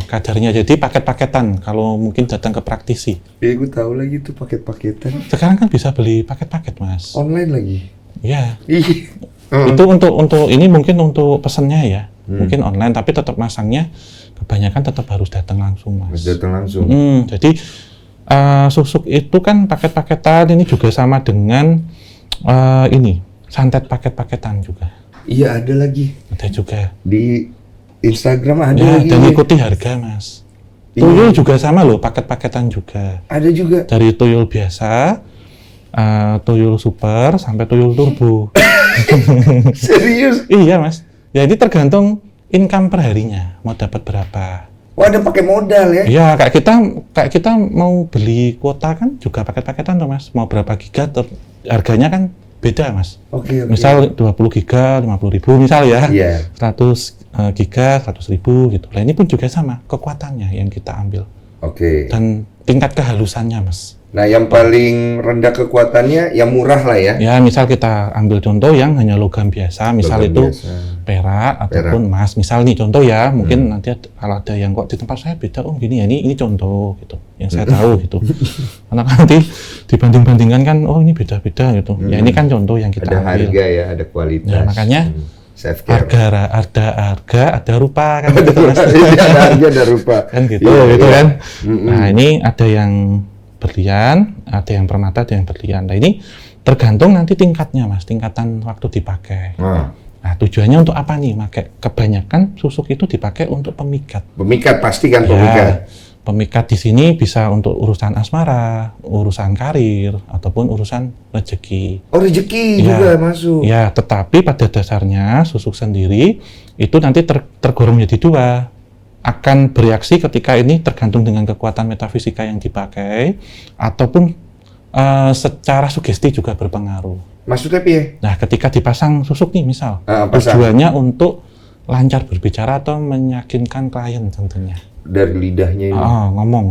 Speaker 1: Jadi paket-paketan kalau mungkin datang ke praktisi.
Speaker 2: Ya, gue tahu lagi tuh paket-paketan.
Speaker 1: Sekarang kan bisa beli paket-paket Mas.
Speaker 2: Online lagi?
Speaker 1: Ya,
Speaker 2: Ih.
Speaker 1: itu untuk ini mungkin untuk pesennya ya, mungkin online, tapi tetap masangnya kebanyakan tetap harus datang langsung Mas.
Speaker 2: Harus datang langsung.
Speaker 1: Jadi susuk itu kan paket-paketan, ini juga sama dengan ini santet paket-paketan juga.
Speaker 2: Iya, ada lagi.
Speaker 1: Ada juga.
Speaker 2: Di Instagram ada
Speaker 1: Ya,
Speaker 2: lagi.
Speaker 1: dan ikuti harga Mas. Tuyul juga sama loh, paket-paketan juga.
Speaker 2: Ada juga.
Speaker 1: Dari tuyul biasa, tuyul super, sampai tuyul turbo.
Speaker 2: Serius?
Speaker 1: Iya Mas. Jadi tergantung income per harinya, mau dapat berapa.
Speaker 2: Wah, ada pakai modal ya?
Speaker 1: Iya, kayak kita mau beli kuota kan juga paket-paketan tuh Mas. Mau berapa giga, harganya kan beda Mas.
Speaker 2: Oke.
Speaker 1: Misal 20 giga, 50.000 misal ya.
Speaker 2: Iya.
Speaker 1: 100 giga, 100.000 gitu. Nah ini pun juga sama, kekuatannya yang kita ambil.
Speaker 2: Oke.
Speaker 1: Dan tingkat kehalusannya Mas.
Speaker 2: Nah, yang paling rendah kekuatannya yang murah lah ya?
Speaker 1: Ya, misal kita ambil contoh yang hanya logam biasa, misal
Speaker 2: Logam
Speaker 1: itu
Speaker 2: biasa.
Speaker 1: perak ataupun emas. Misal nih contoh ya, mungkin nanti kalau ada yang kok di tempat saya beda, oh gini ya, ini contoh gitu, yang saya tahu gitu. Karena nanti dibanding-bandingkan kan, oh ini beda-beda gitu. Ya ini kan contoh yang kita
Speaker 2: Ada
Speaker 1: ambil.
Speaker 2: harga ya, ada kualitas.
Speaker 1: Ya, makanya
Speaker 2: Self care.
Speaker 1: Ada rupa kan gitu Mas.
Speaker 2: Ada harga, ada rupa.
Speaker 1: Kan gitu, kan. Nah, ini ada yang berlian, ada yang permata, ada yang berlian. Nah, ini tergantung nanti tingkatnya Mas, tingkatan waktu dipakai. Nah, tujuannya untuk apa nih? Kebanyakan susuk itu dipakai untuk pemikat.
Speaker 2: Pemikat pasti kan
Speaker 1: Ya,
Speaker 2: pemikat.
Speaker 1: pemikat di sini bisa untuk urusan asmara, urusan karir, ataupun urusan rezeki.
Speaker 2: Oh, rezeki juga masuk.
Speaker 1: Ya, tetapi pada dasarnya susuk sendiri itu nanti tergolong menjadi dua. Akan bereaksi ketika ini tergantung dengan kekuatan metafisika yang dipakai, ataupun secara sugesti juga berpengaruh.
Speaker 2: Maksudnya piye?
Speaker 1: Nah, ketika dipasang susuk nih misal,
Speaker 2: pasang.
Speaker 1: tujuannya untuk lancar berbicara atau meyakinkan klien tentunya.
Speaker 2: Dari lidahnya ini.
Speaker 1: Ngomong.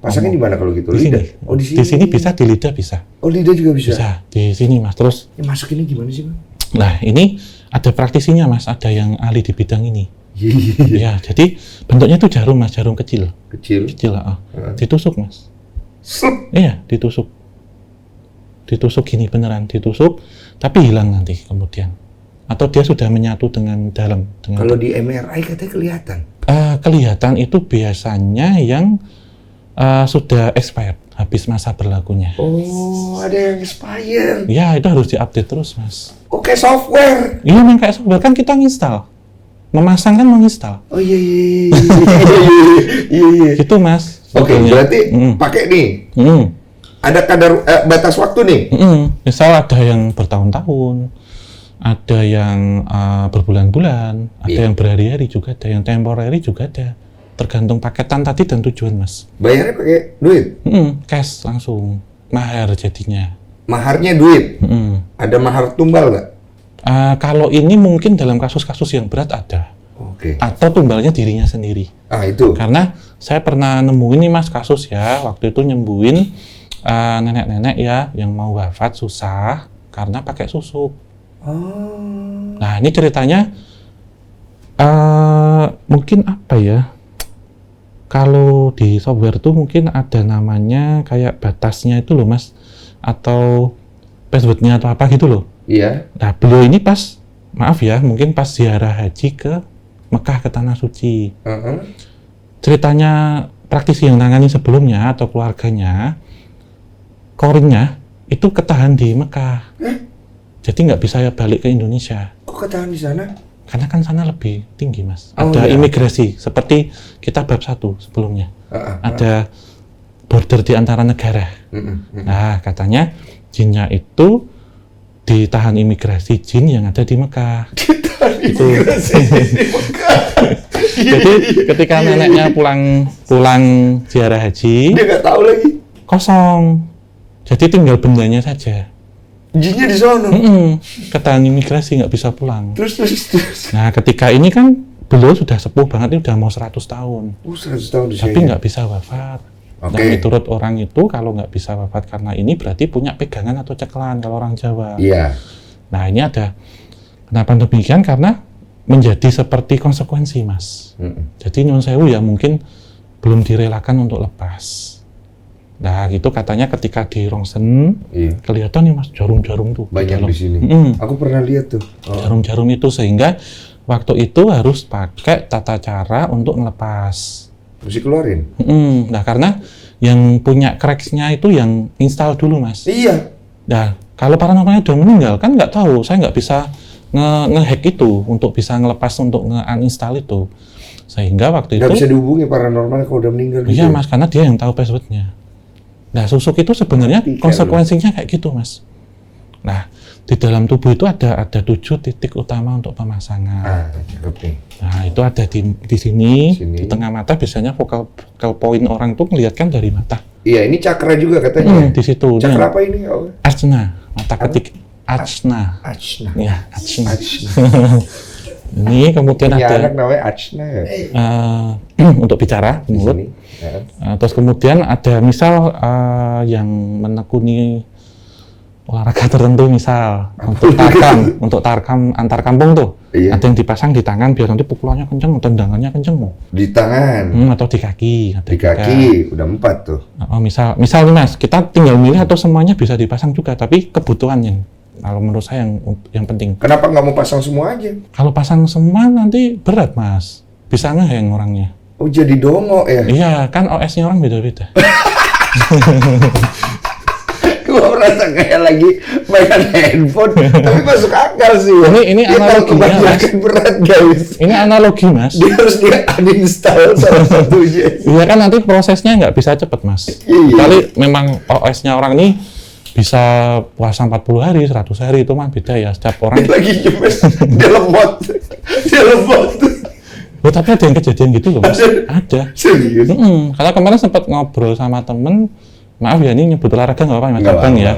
Speaker 2: Pasangnya di mana kalau gitu?
Speaker 1: Di
Speaker 2: lidah.
Speaker 1: sini.
Speaker 2: Oh, di sini.
Speaker 1: Di sini bisa, di lidah bisa.
Speaker 2: Oh, lidah juga bisa.
Speaker 1: Bisa, di sini Mas. Terus
Speaker 2: Masuk ini gimana sih, Bang?
Speaker 1: nah, ini ada praktisinya Mas, ada yang ahli di bidang ini.
Speaker 2: Iya.
Speaker 1: Ya, jadi bentuknya itu jarum Mas, jarum kecil.
Speaker 2: Kecil.
Speaker 1: Ditusuk Mas. Iya, ditusuk. Ditusuk gini beneran, ditusuk, tapi hilang nanti kemudian. Atau dia sudah menyatu dengan dalam.
Speaker 2: Kalau di MRI katanya kelihatan.
Speaker 1: Kelihatan itu biasanya yang sudah expired, habis masa berlakunya.
Speaker 2: Oh, ada yang expired.
Speaker 1: Ya, itu harus diupdate terus Mas.
Speaker 2: Oke, software.
Speaker 1: Iya, memang kayak software kan kita nginstal. Memasang kan menginstal.
Speaker 2: Oh iya.
Speaker 1: Gitu Mas.
Speaker 2: Oke, berarti pakai nih. Ada kadar batas waktu nih.
Speaker 1: Misal ada yang bertahun-tahun, ada yang berbulan-bulan, ada yang berhari-hari juga, ada yang temporary juga ada. Tergantung paketan tadi dan tujuan Mas.
Speaker 2: Bayarnya pakai duit?
Speaker 1: Cash langsung, mahar jadinya.
Speaker 2: Maharnya duit? Ada mahar tumbal nggak?
Speaker 1: Kalau ini mungkin dalam kasus-kasus yang berat ada.
Speaker 2: Oke.
Speaker 1: Atau tumbalnya dirinya sendiri.
Speaker 2: Itu.
Speaker 1: Karena saya pernah nemuin nih Mas kasus ya, waktu itu nyembuhin nenek-nenek ya yang mau wafat susah karena pakai susuk. Nah, ini ceritanya mungkin apa ya? Kalau di software tuh mungkin ada namanya kayak batasnya itu loh Mas, atau passwordnya atau apa gitu loh.
Speaker 2: Iya.
Speaker 1: Nah, beliau ini pas, maaf ya, mungkin pas ziarah haji ke Mekah, ke Tanah Suci. Ceritanya praktisi yang nangani sebelumnya atau keluarganya, koringnya itu ketahan di Mekah. Jadi nggak bisa balik ke Indonesia.
Speaker 2: Kok ketahan di sana?
Speaker 1: Karena kan sana lebih tinggi Mas. Ada imigrasi, seperti kita bab 1 sebelumnya. Ada border di antara negara. Nah, katanya jinnya itu ditahan imigrasi jin yang ada di Mekah.
Speaker 2: Ditahan imigrasi di Mekah.
Speaker 1: Jadi ketika neneknya pulang ziarah haji,
Speaker 2: dia nggak tahu lagi.
Speaker 1: Kosong. Jadi tinggal bendanya saja.
Speaker 2: Jinnya di sana.
Speaker 1: Ketahan imigrasi nggak bisa pulang.
Speaker 2: Terus.
Speaker 1: Nah, ketika ini kan beliau sudah sepuh banget, ini udah mau 100 tahun.
Speaker 2: 100 tahun di
Speaker 1: Tapi nggak bisa wafat. Dan menurut orang itu kalau nggak bisa wafat karena ini berarti punya pegangan atau ceklan kalau orang Jawa.
Speaker 2: Iya.
Speaker 1: Nah, ini ada kenapa demikian karena menjadi seperti konsekuensi Mas. Jadi Nyun Sewu ya mungkin belum direlakan untuk lepas. Nah, gitu katanya ketika di rongsen kelihatan nih Mas jarum-jarum tuh
Speaker 2: banyak di sini. Aku pernah lihat tuh.
Speaker 1: Jarum-jarum itu sehingga waktu itu harus pakai tata cara untuk ngelepas.
Speaker 2: Mesti keluarin.
Speaker 1: Nah, karena yang punya cracks-nya itu yang install dulu Mas.
Speaker 2: Iya.
Speaker 1: Nah, kalau paranormalnya udah meninggal kan nggak tahu, saya nggak bisa nge-hack itu untuk bisa ngelepas untuk nge-uninstall itu. Sehingga waktu itu
Speaker 2: nggak bisa dihubungi paranormal kalau udah meninggal.
Speaker 1: Iya Mas, karena dia yang tahu passwordnya. Nah, susuk itu sebenarnya konsekuensinya kayak gitu Mas. Nah, di dalam tubuh itu ada 7 titik utama untuk pemasangan. Nah, itu ada di sini, di tengah mata biasanya focal point orang tuh melihatkan dari mata.
Speaker 2: Iya, ini cakra juga katanya.
Speaker 1: Di situ.
Speaker 2: Cakra apa ini?
Speaker 1: Ajna, mata ketik. Ajna. Ya, Ajna. Ini kemudian ada
Speaker 2: anak namanya Ajna ya?
Speaker 1: untuk bicara mulut. Terus kemudian ada misal yang menekuni olahraga tertentu misal untuk tarkam antar kampung tuh. Ada yang dipasang di tangan biar nanti pukulannya kenceng, tendangannya kenceng.
Speaker 2: Di tangan?
Speaker 1: Atau di kaki.
Speaker 2: Di kaki, udah 4 tuh.
Speaker 1: Misal nih Mas, kita tinggal milih atau semuanya bisa dipasang juga, tapi kebutuhan yang Kalau menurut saya yang penting.
Speaker 2: Kenapa nggak mau pasang semua aja?
Speaker 1: Kalau pasang semua nanti berat Mas, bisa ngehang orangnya.
Speaker 2: Oh jadi dongo ya?
Speaker 1: Iya, kan OS-nya orang beda-beda.
Speaker 2: Gua merasa kayak lagi main handphone, tapi masuk akal sih. Ya.
Speaker 1: Ini analoginya, Mas.
Speaker 2: Berat guys.
Speaker 1: Ini analogi Mas.
Speaker 2: Dia harus uninstall salah satunya.
Speaker 1: Iya kan nanti prosesnya nggak bisa cepet Mas.
Speaker 2: Iya.
Speaker 1: Kali memang OS-nya orang ini bisa puasa 40 hari, 100 hari itu mah beda ya setiap orang.
Speaker 2: Dia lagi gemes, dia lemot.
Speaker 1: Oh, tapi ada yang kejadian gitu loh Mas. Ada.
Speaker 2: Serius?
Speaker 1: Karena kemarin sempat ngobrol sama temen, maaf ya ini nyebut olahraga nggak apa-apa Mas,
Speaker 2: Nggak
Speaker 1: cabang
Speaker 2: apa-apa.
Speaker 1: ya.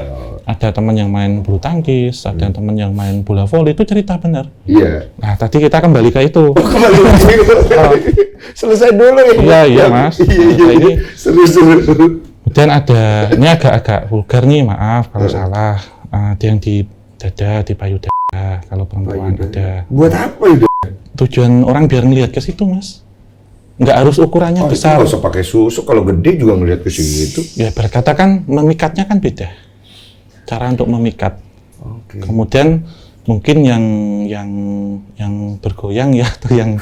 Speaker 1: Ada temen yang main bulu tangkis, ada temen yang main bola voli, itu cerita benar.
Speaker 2: Iya.
Speaker 1: Nah tadi kita kembali ke itu.
Speaker 2: Kembali lagi. Selesai dulu ya.
Speaker 1: Iya Mas.
Speaker 2: Iya.
Speaker 1: Nah, ini
Speaker 2: Seru-seru.
Speaker 1: kemudian ada, ini agak vulgar nih, maaf kalau salah. Ada yang di dada, di payudara, kalau perempuan ada.
Speaker 2: Buat apa itu?
Speaker 1: Tujuan orang biar ngelihat ke situ Mas. Nggak harus ukurannya
Speaker 2: Itu
Speaker 1: besar.
Speaker 2: nggak usah pakai susu, kalau gede juga ngeliat ke situ.
Speaker 1: Ya berkata kan memikatnya kan beda. Cara untuk memikat.
Speaker 2: Oke.
Speaker 1: Kemudian mungkin yang bergoyang ya atau yang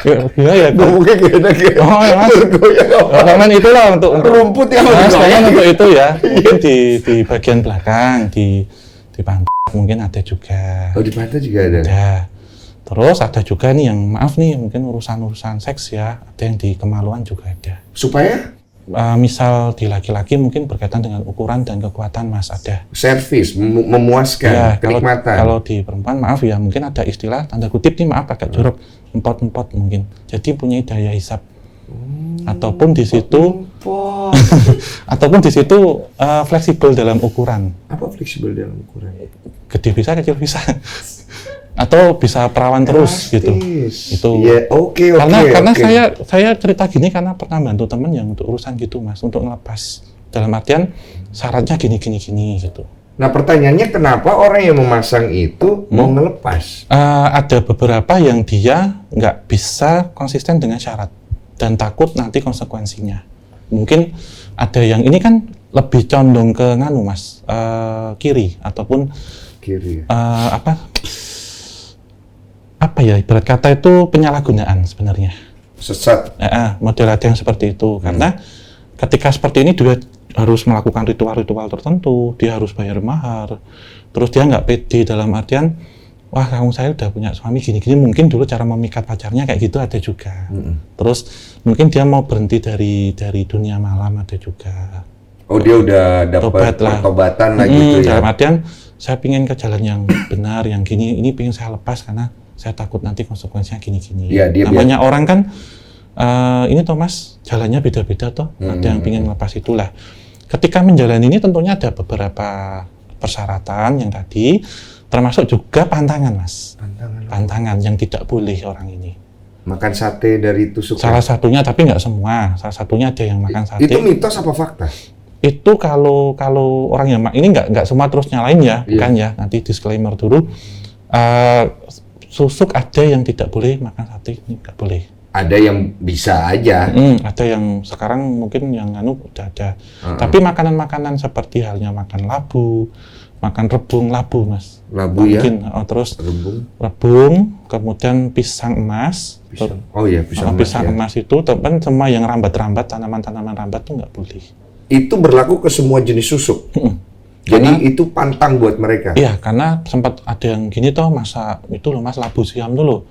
Speaker 1: ya
Speaker 2: Ngomongnya kayak
Speaker 1: oh ya Mas. Kan itulah untuk
Speaker 2: rumput yang
Speaker 1: Mas,
Speaker 2: bergoyang.
Speaker 1: kayaknya untuk itu ya. Mungkin di bagian belakang, di pantat mungkin ada juga.
Speaker 2: Oh di pantai juga ada.
Speaker 1: Ada. Terus ada juga nih yang maaf nih mungkin urusan seks ya, ada yang di kemaluan juga ada.
Speaker 2: Supaya
Speaker 1: Misal di laki-laki mungkin berkaitan dengan ukuran dan kekuatan Mas ada.
Speaker 2: servis, memuaskan,
Speaker 1: Ya,
Speaker 2: kenikmatan.
Speaker 1: kalau di perempuan maaf ya mungkin ada istilah tanda kutip nih maaf agak jorok empot-empot mungkin. Jadi punya daya hisap. Ataupun di situ ataupun di situ fleksibel dalam ukuran.
Speaker 2: Apa fleksibel dalam ukuran?
Speaker 1: Gede bisa, kecil bisa. Atau bisa perawan terus gitu. Itu.
Speaker 2: Iya, oke.
Speaker 1: Karena saya cerita gini karena pernah bantu temen yang untuk urusan gitu Mas, untuk ngelepas. Dalam artian syaratnya gini gitu.
Speaker 2: Nah pertanyaannya kenapa orang yang memasang itu mau ngelepas?
Speaker 1: Ada beberapa yang dia nggak bisa konsisten dengan syarat dan takut nanti konsekuensinya. Mungkin ada yang ini kan lebih condong ke nganu Mas, kiri ataupun
Speaker 2: Kiri.
Speaker 1: apa ya ibarat kata itu penyalahgunaan sebenarnya.
Speaker 2: Sesat.
Speaker 1: Model ada yang seperti itu karena ketika seperti ini dia harus melakukan ritual-ritual tertentu, dia harus bayar mahar, terus dia nggak pede dalam artian wah kamu saya udah punya suami gini-gini, mungkin dulu cara memikat pacarnya kayak gitu ada juga. Terus mungkin dia mau berhenti dari dunia malam ada juga.
Speaker 2: Oh dia udah dapat pertobatan lah gitu ya.
Speaker 1: Dalam artian saya pingin ke jalan yang benar, yang gini, ini pingin saya lepas karena saya takut nanti konsekuensinya gini-gini.
Speaker 2: Ya,
Speaker 1: namanya orang kan, ini Thomas, jalannya beda-beda toh, ada yang pingin lepas itulah. Ketika menjalani ini tentunya ada beberapa persyaratan yang tadi, termasuk juga pantangan Mas. Pantangan yang tidak boleh orang ini.
Speaker 2: Makan sate dari tusuk.
Speaker 1: Salah satunya, tapi nggak semua, salah satunya ada yang makan sate.
Speaker 2: Itu mitos apa fakta?
Speaker 1: Itu kalau orang yang ini nggak semua terus nyalain ya, bukan ya. Nanti disclaimer dulu. Susuk ada yang tidak boleh makan sate, ini nggak boleh.
Speaker 2: Ada yang bisa aja.
Speaker 1: Ada yang sekarang mungkin yang udah ada. Tapi makanan-makanan seperti halnya makan labu, makan rebung labu Mas.
Speaker 2: Labu
Speaker 1: mungkin,
Speaker 2: ya?
Speaker 1: Terus
Speaker 2: rebung,
Speaker 1: kemudian pisang emas.
Speaker 2: Oh iya pisang
Speaker 1: emas itu teman semua yang rambat-rambat, tanaman-tanaman rambat tuh nggak boleh.
Speaker 2: Itu berlaku ke semua jenis susuk. Jadi itu pantang buat mereka.
Speaker 1: Iya, karena sempat ada yang gini toh masa itu loh Mas labu siam dulu.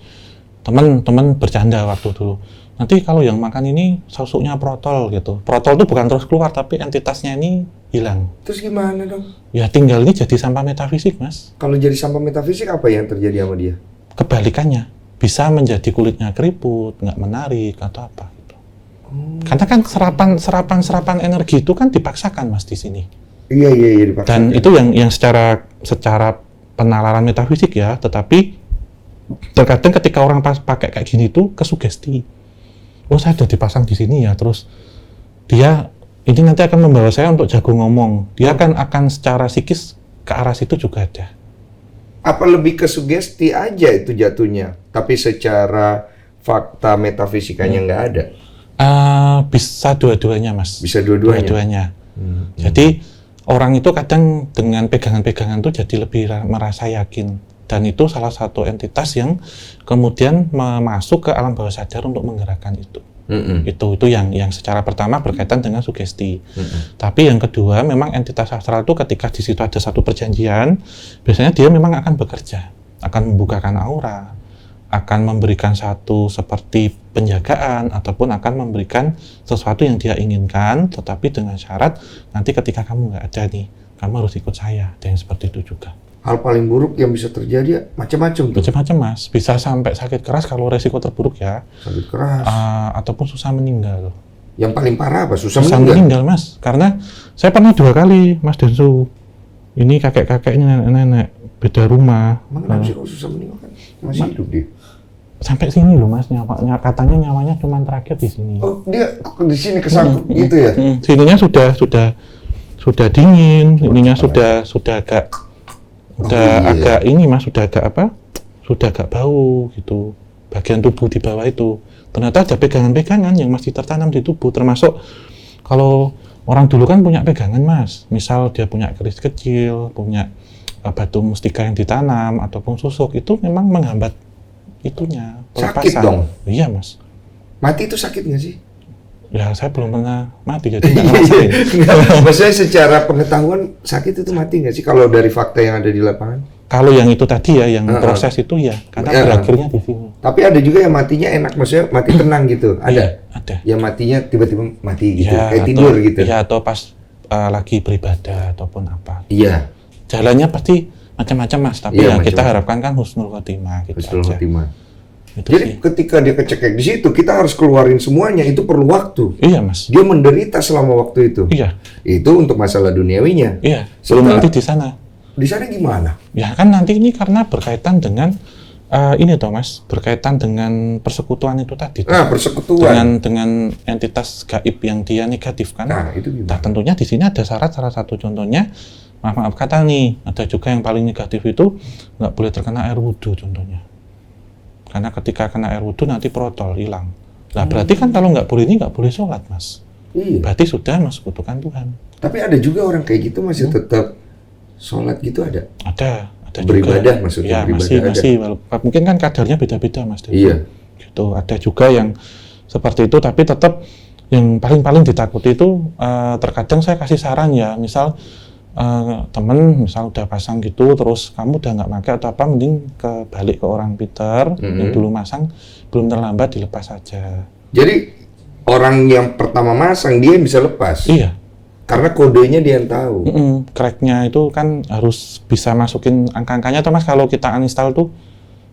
Speaker 1: Teman-teman bercanda waktu dulu. Nanti kalau yang makan ini susuknya protol gitu. Protol itu bukan terus keluar tapi entitasnya ini hilang.
Speaker 2: Terus gimana dong?
Speaker 1: Ya tinggal ini jadi sampah metafisik Mas.
Speaker 2: Kalau jadi sampah metafisik apa yang terjadi sama dia?
Speaker 1: Kebalikannya, bisa menjadi kulitnya keriput, nggak menarik atau apa gitu. Karena kan serapan energi itu kan dipaksakan Mas di sini.
Speaker 2: Iya dipaksakan.
Speaker 1: Dan itu yang secara penalaran metafisik ya, tetapi terkadang ketika orang pakai kayak gini tuh kesugesti. Oh saya udah dipasang di sini ya, terus dia ini nanti akan membawa saya untuk jago ngomong. Dia akan secara psikis ke arah situ juga ada.
Speaker 2: Apa lebih ke sugesti aja itu jatuhnya, tapi secara fakta metafisikanya nggak ada?
Speaker 1: Bisa dua-duanya Mas.
Speaker 2: Bisa dua-duanya.
Speaker 1: Jadi orang itu kadang dengan pegangan-pegangan itu jadi lebih merasa yakin, dan itu salah satu entitas yang kemudian masuk ke alam bawah sadar untuk menggerakkan itu. Itu yang secara pertama berkaitan dengan sugesti. Tapi yang kedua, memang entitas astral itu ketika di situ ada satu perjanjian, biasanya dia memang akan bekerja, akan membukakan aura, akan memberikan satu seperti penjagaan, ataupun akan memberikan sesuatu yang dia inginkan, tetapi dengan syarat nanti ketika kamu nggak ada nih, kamu harus ikut saya. Ada yang seperti itu juga.
Speaker 2: Hal paling buruk yang bisa terjadi macam-macam tuh.
Speaker 1: Macam-macam, Mas. Bisa sampai sakit keras kalau resiko terburuk ya.
Speaker 2: Sakit keras.
Speaker 1: Ataupun susah meninggal.
Speaker 2: Yang paling parah apa? Susah
Speaker 1: meninggal, Mas. Karena saya pernah 2 kali, Mas Densu. Ini kakek-kakeknya, nenek-nenek, beda rumah.
Speaker 2: Kenapa sih kok susah meninggal kan? Masih hidup dia.
Speaker 1: Sampai sini loh, Mas, katanya nyawanya cuma terakhir di sini.
Speaker 2: Oh, dia di sini kesangkut gitu ya?
Speaker 1: Sininya sudah dingin, ininya sudah agak ini, Mas, sudah agak bau gitu. Bagian tubuh di bawah itu. Ternyata ada pegangan-pegangan yang masih tertanam di tubuh, termasuk kalau orang dulu kan punya pegangan, Mas. Misal dia punya keris kecil, punya batu mustika yang ditanam ataupun susuk, itu memang menghambat itunya, pelepasan.
Speaker 2: Sakit dong?
Speaker 1: Iya, Mas.
Speaker 2: Mati itu sakit nggak sih?
Speaker 1: Ya, saya belum pernah mati, jadi nggak ngerasain.
Speaker 2: Maksudnya secara pengetahuan sakit itu mati nggak sih kalau dari fakta yang ada di lapangan?
Speaker 1: Kalau yang itu tadi ya, yang proses itu ya, karena berakhirnya di sini.
Speaker 2: Tapi ada juga yang matinya enak, maksudnya mati tenang gitu. Ada?
Speaker 1: Iya, ada.
Speaker 2: Yang matinya tiba-tiba mati gitu,
Speaker 1: Ya,
Speaker 2: kayak tidur gitu.
Speaker 1: Iya, atau pas lagi beribadah ataupun apa.
Speaker 2: Iya.
Speaker 1: Jalannya pasti macam-macam, Mas, tapi ya kita harapkan kan husnul khotimah gitu.
Speaker 2: Husnul khotimah.
Speaker 1: Itu
Speaker 2: jadi
Speaker 1: sih.
Speaker 2: ketika dia kecekek di situ, kita harus keluarin semuanya, itu perlu waktu.
Speaker 1: Iya, Mas.
Speaker 2: Dia menderita selama waktu itu.
Speaker 1: Iya.
Speaker 2: Itu untuk masalah duniawinya.
Speaker 1: Iya. Belum nanti di sana.
Speaker 2: Di sana gimana?
Speaker 1: Ya kan nanti ini karena berkaitan dengan ini toh, Mas, berkaitan dengan persekutuan itu tadi.
Speaker 2: Nah, persekutuan.
Speaker 1: Dengan entitas gaib yang dia negatif kan.
Speaker 2: Nah, itu gimana?
Speaker 1: Nah, tentunya di sini ada syarat, salah satu contohnya, maaf kata nih, ada juga yang paling negatif itu nggak boleh terkena air wudhu contohnya. Karena ketika kena air wudhu nanti protol, hilang. Nah, berarti kan kalau nggak boleh ini nggak boleh sholat, Mas.
Speaker 2: Iya.
Speaker 1: Berarti sudah mensekutukan Tuhan.
Speaker 2: Tapi ada juga orang kayak gitu masih tetap sholat gitu ada?
Speaker 1: Ada
Speaker 2: beribadah
Speaker 1: juga.
Speaker 2: Maksudnya?
Speaker 1: Ya,
Speaker 2: beribadah
Speaker 1: masih. Mungkin kan kadarnya beda-beda, Mas.
Speaker 2: Iya.
Speaker 1: Gitu. Ada juga yang seperti itu, tapi tetap yang paling ditakuti itu terkadang saya kasih saran ya, misal temen misal udah pasang gitu, terus kamu udah nggak pakai atau apa, mending balik ke orang Peter yang dulu masang, belum terlambat dilepas saja.
Speaker 2: Jadi orang yang pertama masang dia bisa lepas?
Speaker 1: Iya.
Speaker 2: Karena kodenya dia yang tahu.
Speaker 1: Crack-nya itu kan harus bisa masukin angka-angkanya tuh, Mas, kalau kita uninstall tuh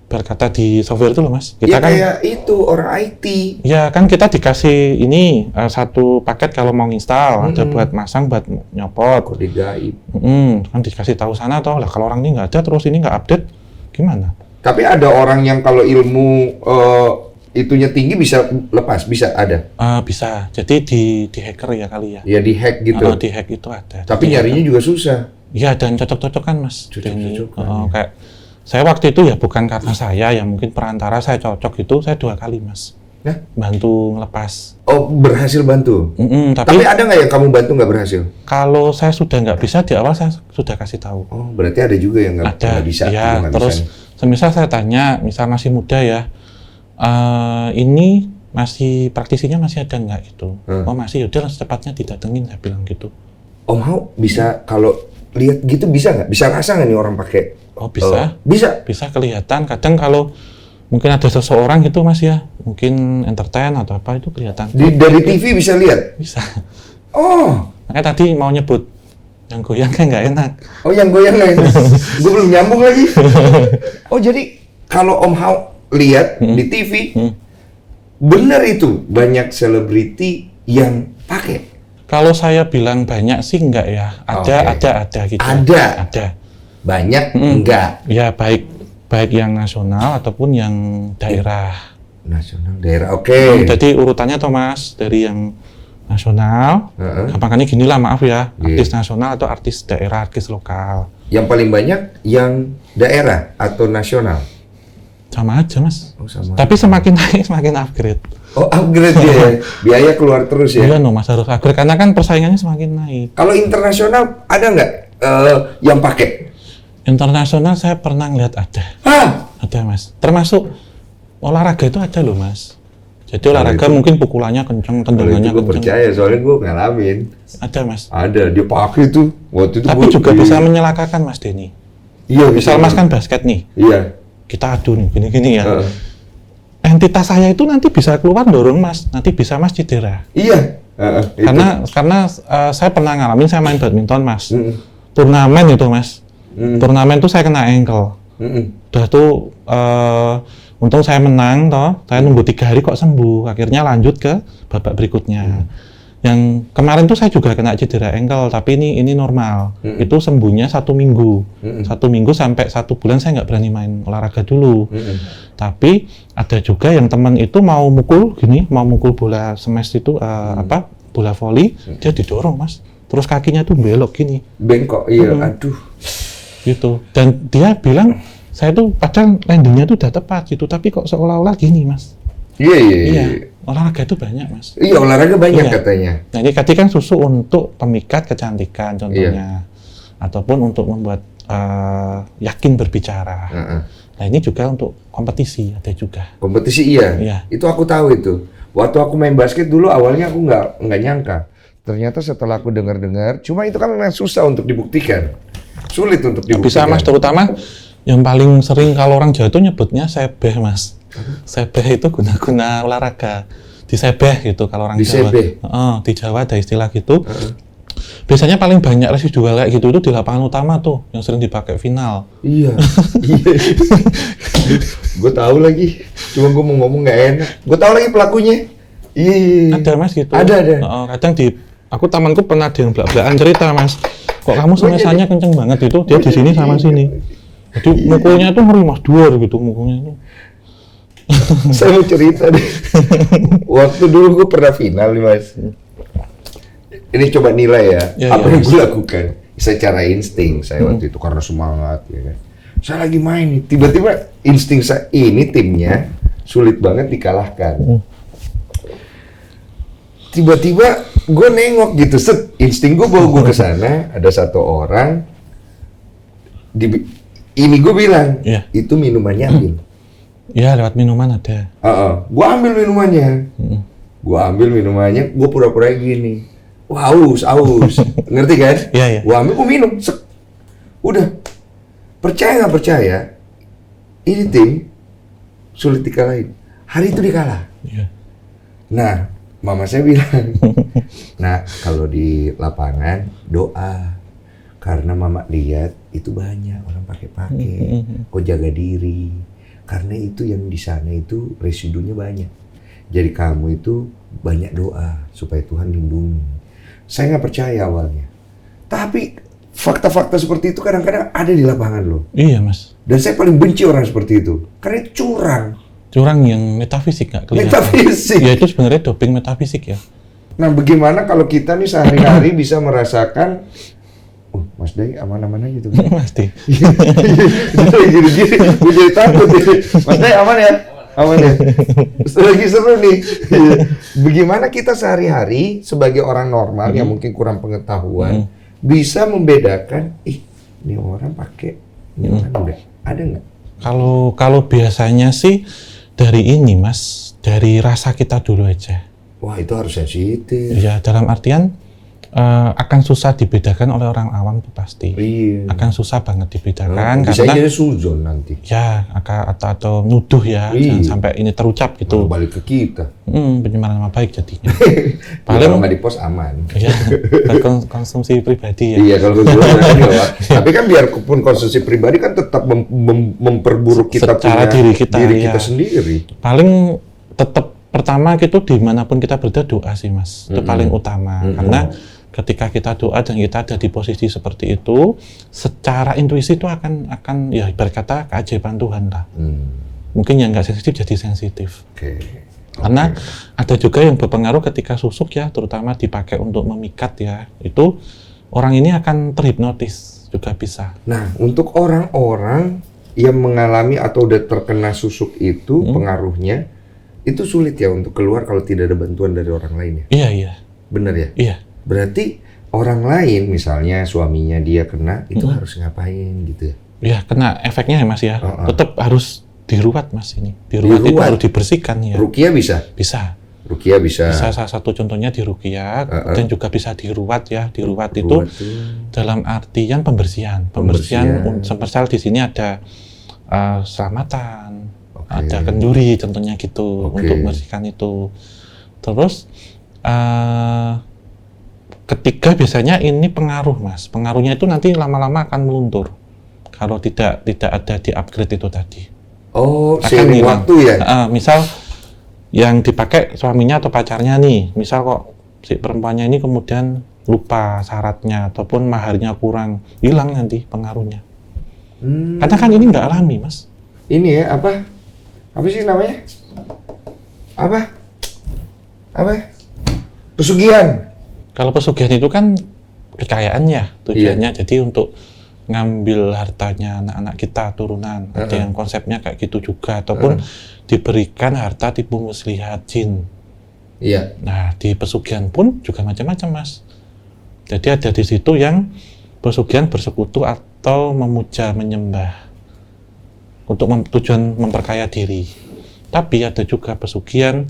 Speaker 1: berkata di software itu loh, Mas. Kita
Speaker 2: ya
Speaker 1: kan
Speaker 2: kayak itu orang IT.
Speaker 1: Ya kan kita dikasih ini satu paket kalau mau install, ada buat masang, buat nyopot.
Speaker 2: Kode gaib.
Speaker 1: Kan dikasih tahu sana toh. Lah kalau orang ini nggak ada, terus ini nggak update, gimana?
Speaker 2: Tapi ada orang yang kalau ilmu itunya tinggi bisa lepas, bisa ada?
Speaker 1: Bisa. Jadi di hacker ya kali ya.
Speaker 2: Ya di hack gitu.
Speaker 1: Di hack itu ada.
Speaker 2: Tapi nyarinya juga susah.
Speaker 1: Iya, dan cocok-cocokan, Mas.
Speaker 2: Cocok-cocokan.
Speaker 1: Kayak saya waktu itu ya bukan karena saya, ya mungkin perantara saya cocok itu, saya 2 kali, Mas.
Speaker 2: Nah?
Speaker 1: Bantu ngelepas.
Speaker 2: Oh, berhasil bantu?
Speaker 1: Tapi
Speaker 2: ada nggak yang kamu bantu nggak berhasil?
Speaker 1: Kalau saya sudah nggak bisa, di awal saya sudah kasih tahu.
Speaker 2: Oh, berarti ada juga yang nggak bisa.
Speaker 1: Ya, terus semisal saya tanya, misal masih muda ya, ini masih praktisinya masih ada nggak gitu? Oh masih, yaudah secepatnya didatengin, saya bilang gitu.
Speaker 2: Om Hao bisa kalau lihat gitu bisa nggak? Bisa rasa nggak nih orang pakai?
Speaker 1: Oh bisa.
Speaker 2: Bisa
Speaker 1: Kelihatan. Kadang kalau mungkin ada seseorang gitu, Mas ya, mungkin entertain atau apa itu kelihatan.
Speaker 2: Dari TV bisa lihat?
Speaker 1: Bisa.
Speaker 2: Oh.
Speaker 1: Makanya tadi mau nyebut yang goyang kan nggak enak.
Speaker 2: Oh, yang goyang nggak enak. Gue belum nyambung lagi. Oh, jadi kalau Om Hao lihat di TV, benar itu banyak selebriti yang pakai.
Speaker 1: Kalau saya bilang banyak sih enggak ya. Ada gitu. Ada.
Speaker 2: Banyak enggak?
Speaker 1: Ya baik yang nasional ataupun yang daerah.
Speaker 2: Nasional, daerah, oke.
Speaker 1: Jadi urutannya Thomas dari yang nasional. Makanya gini lah, maaf ya, artis nasional atau artis daerah, artis lokal.
Speaker 2: Yang paling banyak yang daerah atau nasional?
Speaker 1: Sama aja mas.
Speaker 2: Oh, sama.
Speaker 1: Tapi semakin naik semakin upgrade.
Speaker 2: Oh, upgrade ya. Biaya keluar terus ya.
Speaker 1: Iya no mas, harus upgrade karena kan persaingannya semakin naik.
Speaker 2: Kalau internasional ada nggak yang pakai?
Speaker 1: Internasional saya pernah ngeliat ada.
Speaker 2: Hah?
Speaker 1: Ada mas. Termasuk olahraga itu ada loh mas. Jadi olahraga mungkin pukulannya kenceng,
Speaker 2: Kalau
Speaker 1: tendangannya
Speaker 2: itu gue
Speaker 1: kenceng.
Speaker 2: percaya, soalnya gue ngalamin.
Speaker 1: Ada mas.
Speaker 2: Ada, dia pakai tuh. Waktu itu
Speaker 1: Tapi juga bisa menyelakakan mas Denny.
Speaker 2: Iya,
Speaker 1: Misal mas kan basket nih,
Speaker 2: Iya.
Speaker 1: kita adu nih, gini-gini ya.
Speaker 2: Heeh.
Speaker 1: Entitas saya itu nanti bisa keluar dorong mas, nanti bisa mas cedera.
Speaker 2: Iya. Itu.
Speaker 1: Karena saya pernah ngalamin, saya main badminton mas.
Speaker 2: Mm-mm.
Speaker 1: Turnamen itu mas.
Speaker 2: Mm-mm.
Speaker 1: Turnamen tuh saya kena ankle.
Speaker 2: Mm-mm.
Speaker 1: Udah tuh untung saya menang toh, saya nunggu 3 hari kok sembuh. Akhirnya lanjut ke babak berikutnya. Yang kemarin tuh saya juga kena cedera ankle, tapi ini normal. Itu sembuhnya 1 minggu. 1 minggu sampai 1 bulan saya nggak berani main olahraga dulu. Tapi ada juga yang teman itu mau mukul bola smash itu bola voli, dia didorong mas. Terus kakinya tuh belok gini.
Speaker 2: Bengkok, iya. Aduh.
Speaker 1: Gitu. Dan dia bilang saya tuh padahal landingnya tuh udah tepat gitu, tapi kok seolah-olah gini mas.
Speaker 2: Iya.
Speaker 1: Olahraga itu banyak mas.
Speaker 2: Iya, olahraga banyak
Speaker 1: Iya.
Speaker 2: katanya.
Speaker 1: Nah ini tadi kan susu untuk pemikat kecantikan contohnya, ataupun untuk membuat yakin berbicara. Nah ini juga untuk kompetisi ada juga.
Speaker 2: Kompetisi iya.
Speaker 1: Iya.
Speaker 2: Itu aku tahu itu. Waktu aku main basket dulu awalnya aku nggak nyangka. Ternyata setelah aku dengar-dengar, cuma itu kan memang susah untuk dibuktikan. Sulit untuk dibuktikan.
Speaker 1: Bisa mas, terutama yang paling sering kalau orang Jawa itu nyebutnya sebeh mas. Sebeh itu guna-guna olahraga. Disebeh gitu kalau orang Jawa. Di Jawa ada istilah gitu. Biasanya paling banyak residual kayak gitu itu di lapangan utama tuh, yang sering dipakai final.
Speaker 2: Iya. Gue tahu lagi. Cuma gue mau ngomong nggak enak. Gue tahu lagi pelakunya. Iya.
Speaker 1: Ada mas gitu.
Speaker 2: Ada.
Speaker 1: Kadang aku temanku pernah ada yang belak-belakan cerita mas. Kok kamu smesannya kenceng banget itu? Dia di sini sama sini. Jadi mukulnya tuh ngeri mas, duar gitu mukulnya tuh.
Speaker 2: Saya mau cerita deh. Waktu dulu gue pernah final nih mas. Ini coba nilai ya, apa yang gue lakukan secara insting saya waktu itu karena semangat ya kan. Saya lagi main nih, tiba-tiba insting saya ini timnya sulit banget dikalahkan. Tiba-tiba gue nengok gitu, insting gue bawa gue ke sana, ada satu orang ini gue bilang, itu minumannya ambil.
Speaker 1: Iya, lewat minuman ada.
Speaker 2: Gue ambil minumannya. Gue pura-pura gini. Wah, aus. Ngerti kan?
Speaker 1: Iya.
Speaker 2: Gue ambil, gue minum. Udah. Percaya nggak percaya, ini tim sulit dikalahin. Hari itu dikalah.
Speaker 1: Iya.
Speaker 2: Nah, mama saya bilang, nah kalau di lapangan doa. Karena mama lihat itu banyak orang pakai. Kok jaga diri. Karena itu yang di sana itu residunya banyak. Jadi kamu itu banyak doa supaya Tuhan lindungi. Saya nggak percaya awalnya. Tapi fakta-fakta seperti itu kadang-kadang ada di lapangan loh.
Speaker 1: Iya mas.
Speaker 2: Dan saya paling benci orang seperti itu. Karena itu curang.
Speaker 1: Curang yang metafisik nggak kelihatan.
Speaker 2: Metafisik.
Speaker 1: Ya itu sebenarnya doping metafisik ya.
Speaker 2: Nah bagaimana kalau kita nih sehari-hari bisa merasakan Mas Day aman-aman aja tuh.
Speaker 1: Pasti.
Speaker 2: Gini-gini, gue jadi takut. Mas Day aman ya? Aman ya? Lagi seru nih. Bagaimana kita sehari-hari sebagai orang normal yang mungkin kurang pengetahuan bisa membedakan, ini orang pakai, ini orang udah ada nggak?
Speaker 1: Kalau biasanya sih dari ini mas, dari rasa kita dulu aja.
Speaker 2: Wah itu harus sensitif.
Speaker 1: Ya dalam artian akan susah dibedakan oleh orang awam itu pasti.
Speaker 2: Iya.
Speaker 1: Akan susah banget dibedakan
Speaker 2: bisa
Speaker 1: karena
Speaker 2: jadi suzon nanti.
Speaker 1: Ya, atau nuduh ya, jangan sampai ini terucap gitu.
Speaker 2: Balik ke kita.
Speaker 1: Pencemaran nama baik jadinya.
Speaker 2: Paling nggak di pos aman.
Speaker 1: Iya, konsumsi pribadi ya.
Speaker 2: Iya kalau konsumsi pribadi ya. Tapi kan biarpun konsumsi pribadi kan tetap memperburuk kita
Speaker 1: secara
Speaker 2: punya
Speaker 1: diri kita
Speaker 2: sendiri.
Speaker 1: Paling tetap pertama gitu dimanapun kita berada doa sih mas, itu paling utama karena ketika kita doa dan kita ada di posisi seperti itu, secara intuisi itu akan ya berkata keajaiban Tuhan lah. Mungkin yang nggak sensitif jadi sensitif. Karena ada juga yang berpengaruh ketika susuk ya, terutama dipakai untuk memikat ya, itu orang ini akan terhipnotis juga bisa.
Speaker 2: Nah, untuk orang-orang yang mengalami atau udah terkena susuk itu pengaruhnya itu sulit ya untuk keluar kalau tidak ada bantuan dari orang lain ya?
Speaker 1: Iya, iya.
Speaker 2: Bener ya?
Speaker 1: Iya.
Speaker 2: Berarti orang lain misalnya suaminya dia kena itu harus ngapain gitu ya?
Speaker 1: Iya, kena efeknya ya Mas ya. Tetap harus diruat Mas ini. Diruat itu harus dibersihkan ya.
Speaker 2: Ruqyah bisa?
Speaker 1: Bisa.
Speaker 2: Ruqyah bisa.
Speaker 1: Bisa, salah satu contohnya di ruqyah, dan juga bisa diruat ya. Diruat itu dalam artian pembersihan. Semisal di sini ada selamatan, ada kenduri contohnya gitu untuk membersihkan itu. Terus ketiga biasanya ini pengaruh Mas. Pengaruhnya itu nanti lama-lama akan meluntur kalau tidak ada di upgrade itu tadi.
Speaker 2: Oh, seiring waktu ya?
Speaker 1: Misal yang dipakai suaminya atau pacarnya nih, misal kok si perempuannya ini kemudian lupa syaratnya ataupun maharnya kurang, hilang nanti pengaruhnya. Karena kan ini nggak alami Mas.
Speaker 2: Ini ya apa sih namanya? Apa? Pesugihan.
Speaker 1: Kalau pesugihan itu kan kekayaannya, tujuannya jadi untuk ngambil hartanya anak-anak kita, turunan. Ada yang konsepnya kayak gitu juga, ataupun diberikan harta tipu muslihat jin.
Speaker 2: Iya.
Speaker 1: Nah, di pesugihan pun juga macam-macam Mas. Jadi ada di situ yang pesugihan bersekutu atau memuja, menyembah untuk tujuan memperkaya diri. Tapi ada juga pesugihan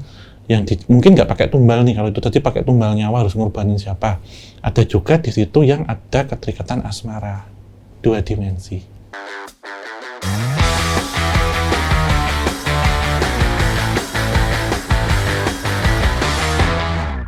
Speaker 1: yang mungkin nggak pakai tumbal nih. Kalau itu tadi pakai tumbal nyawa harus ngorbanin siapa. Ada juga di situ yang ada keterikatan asmara 2 dimensi.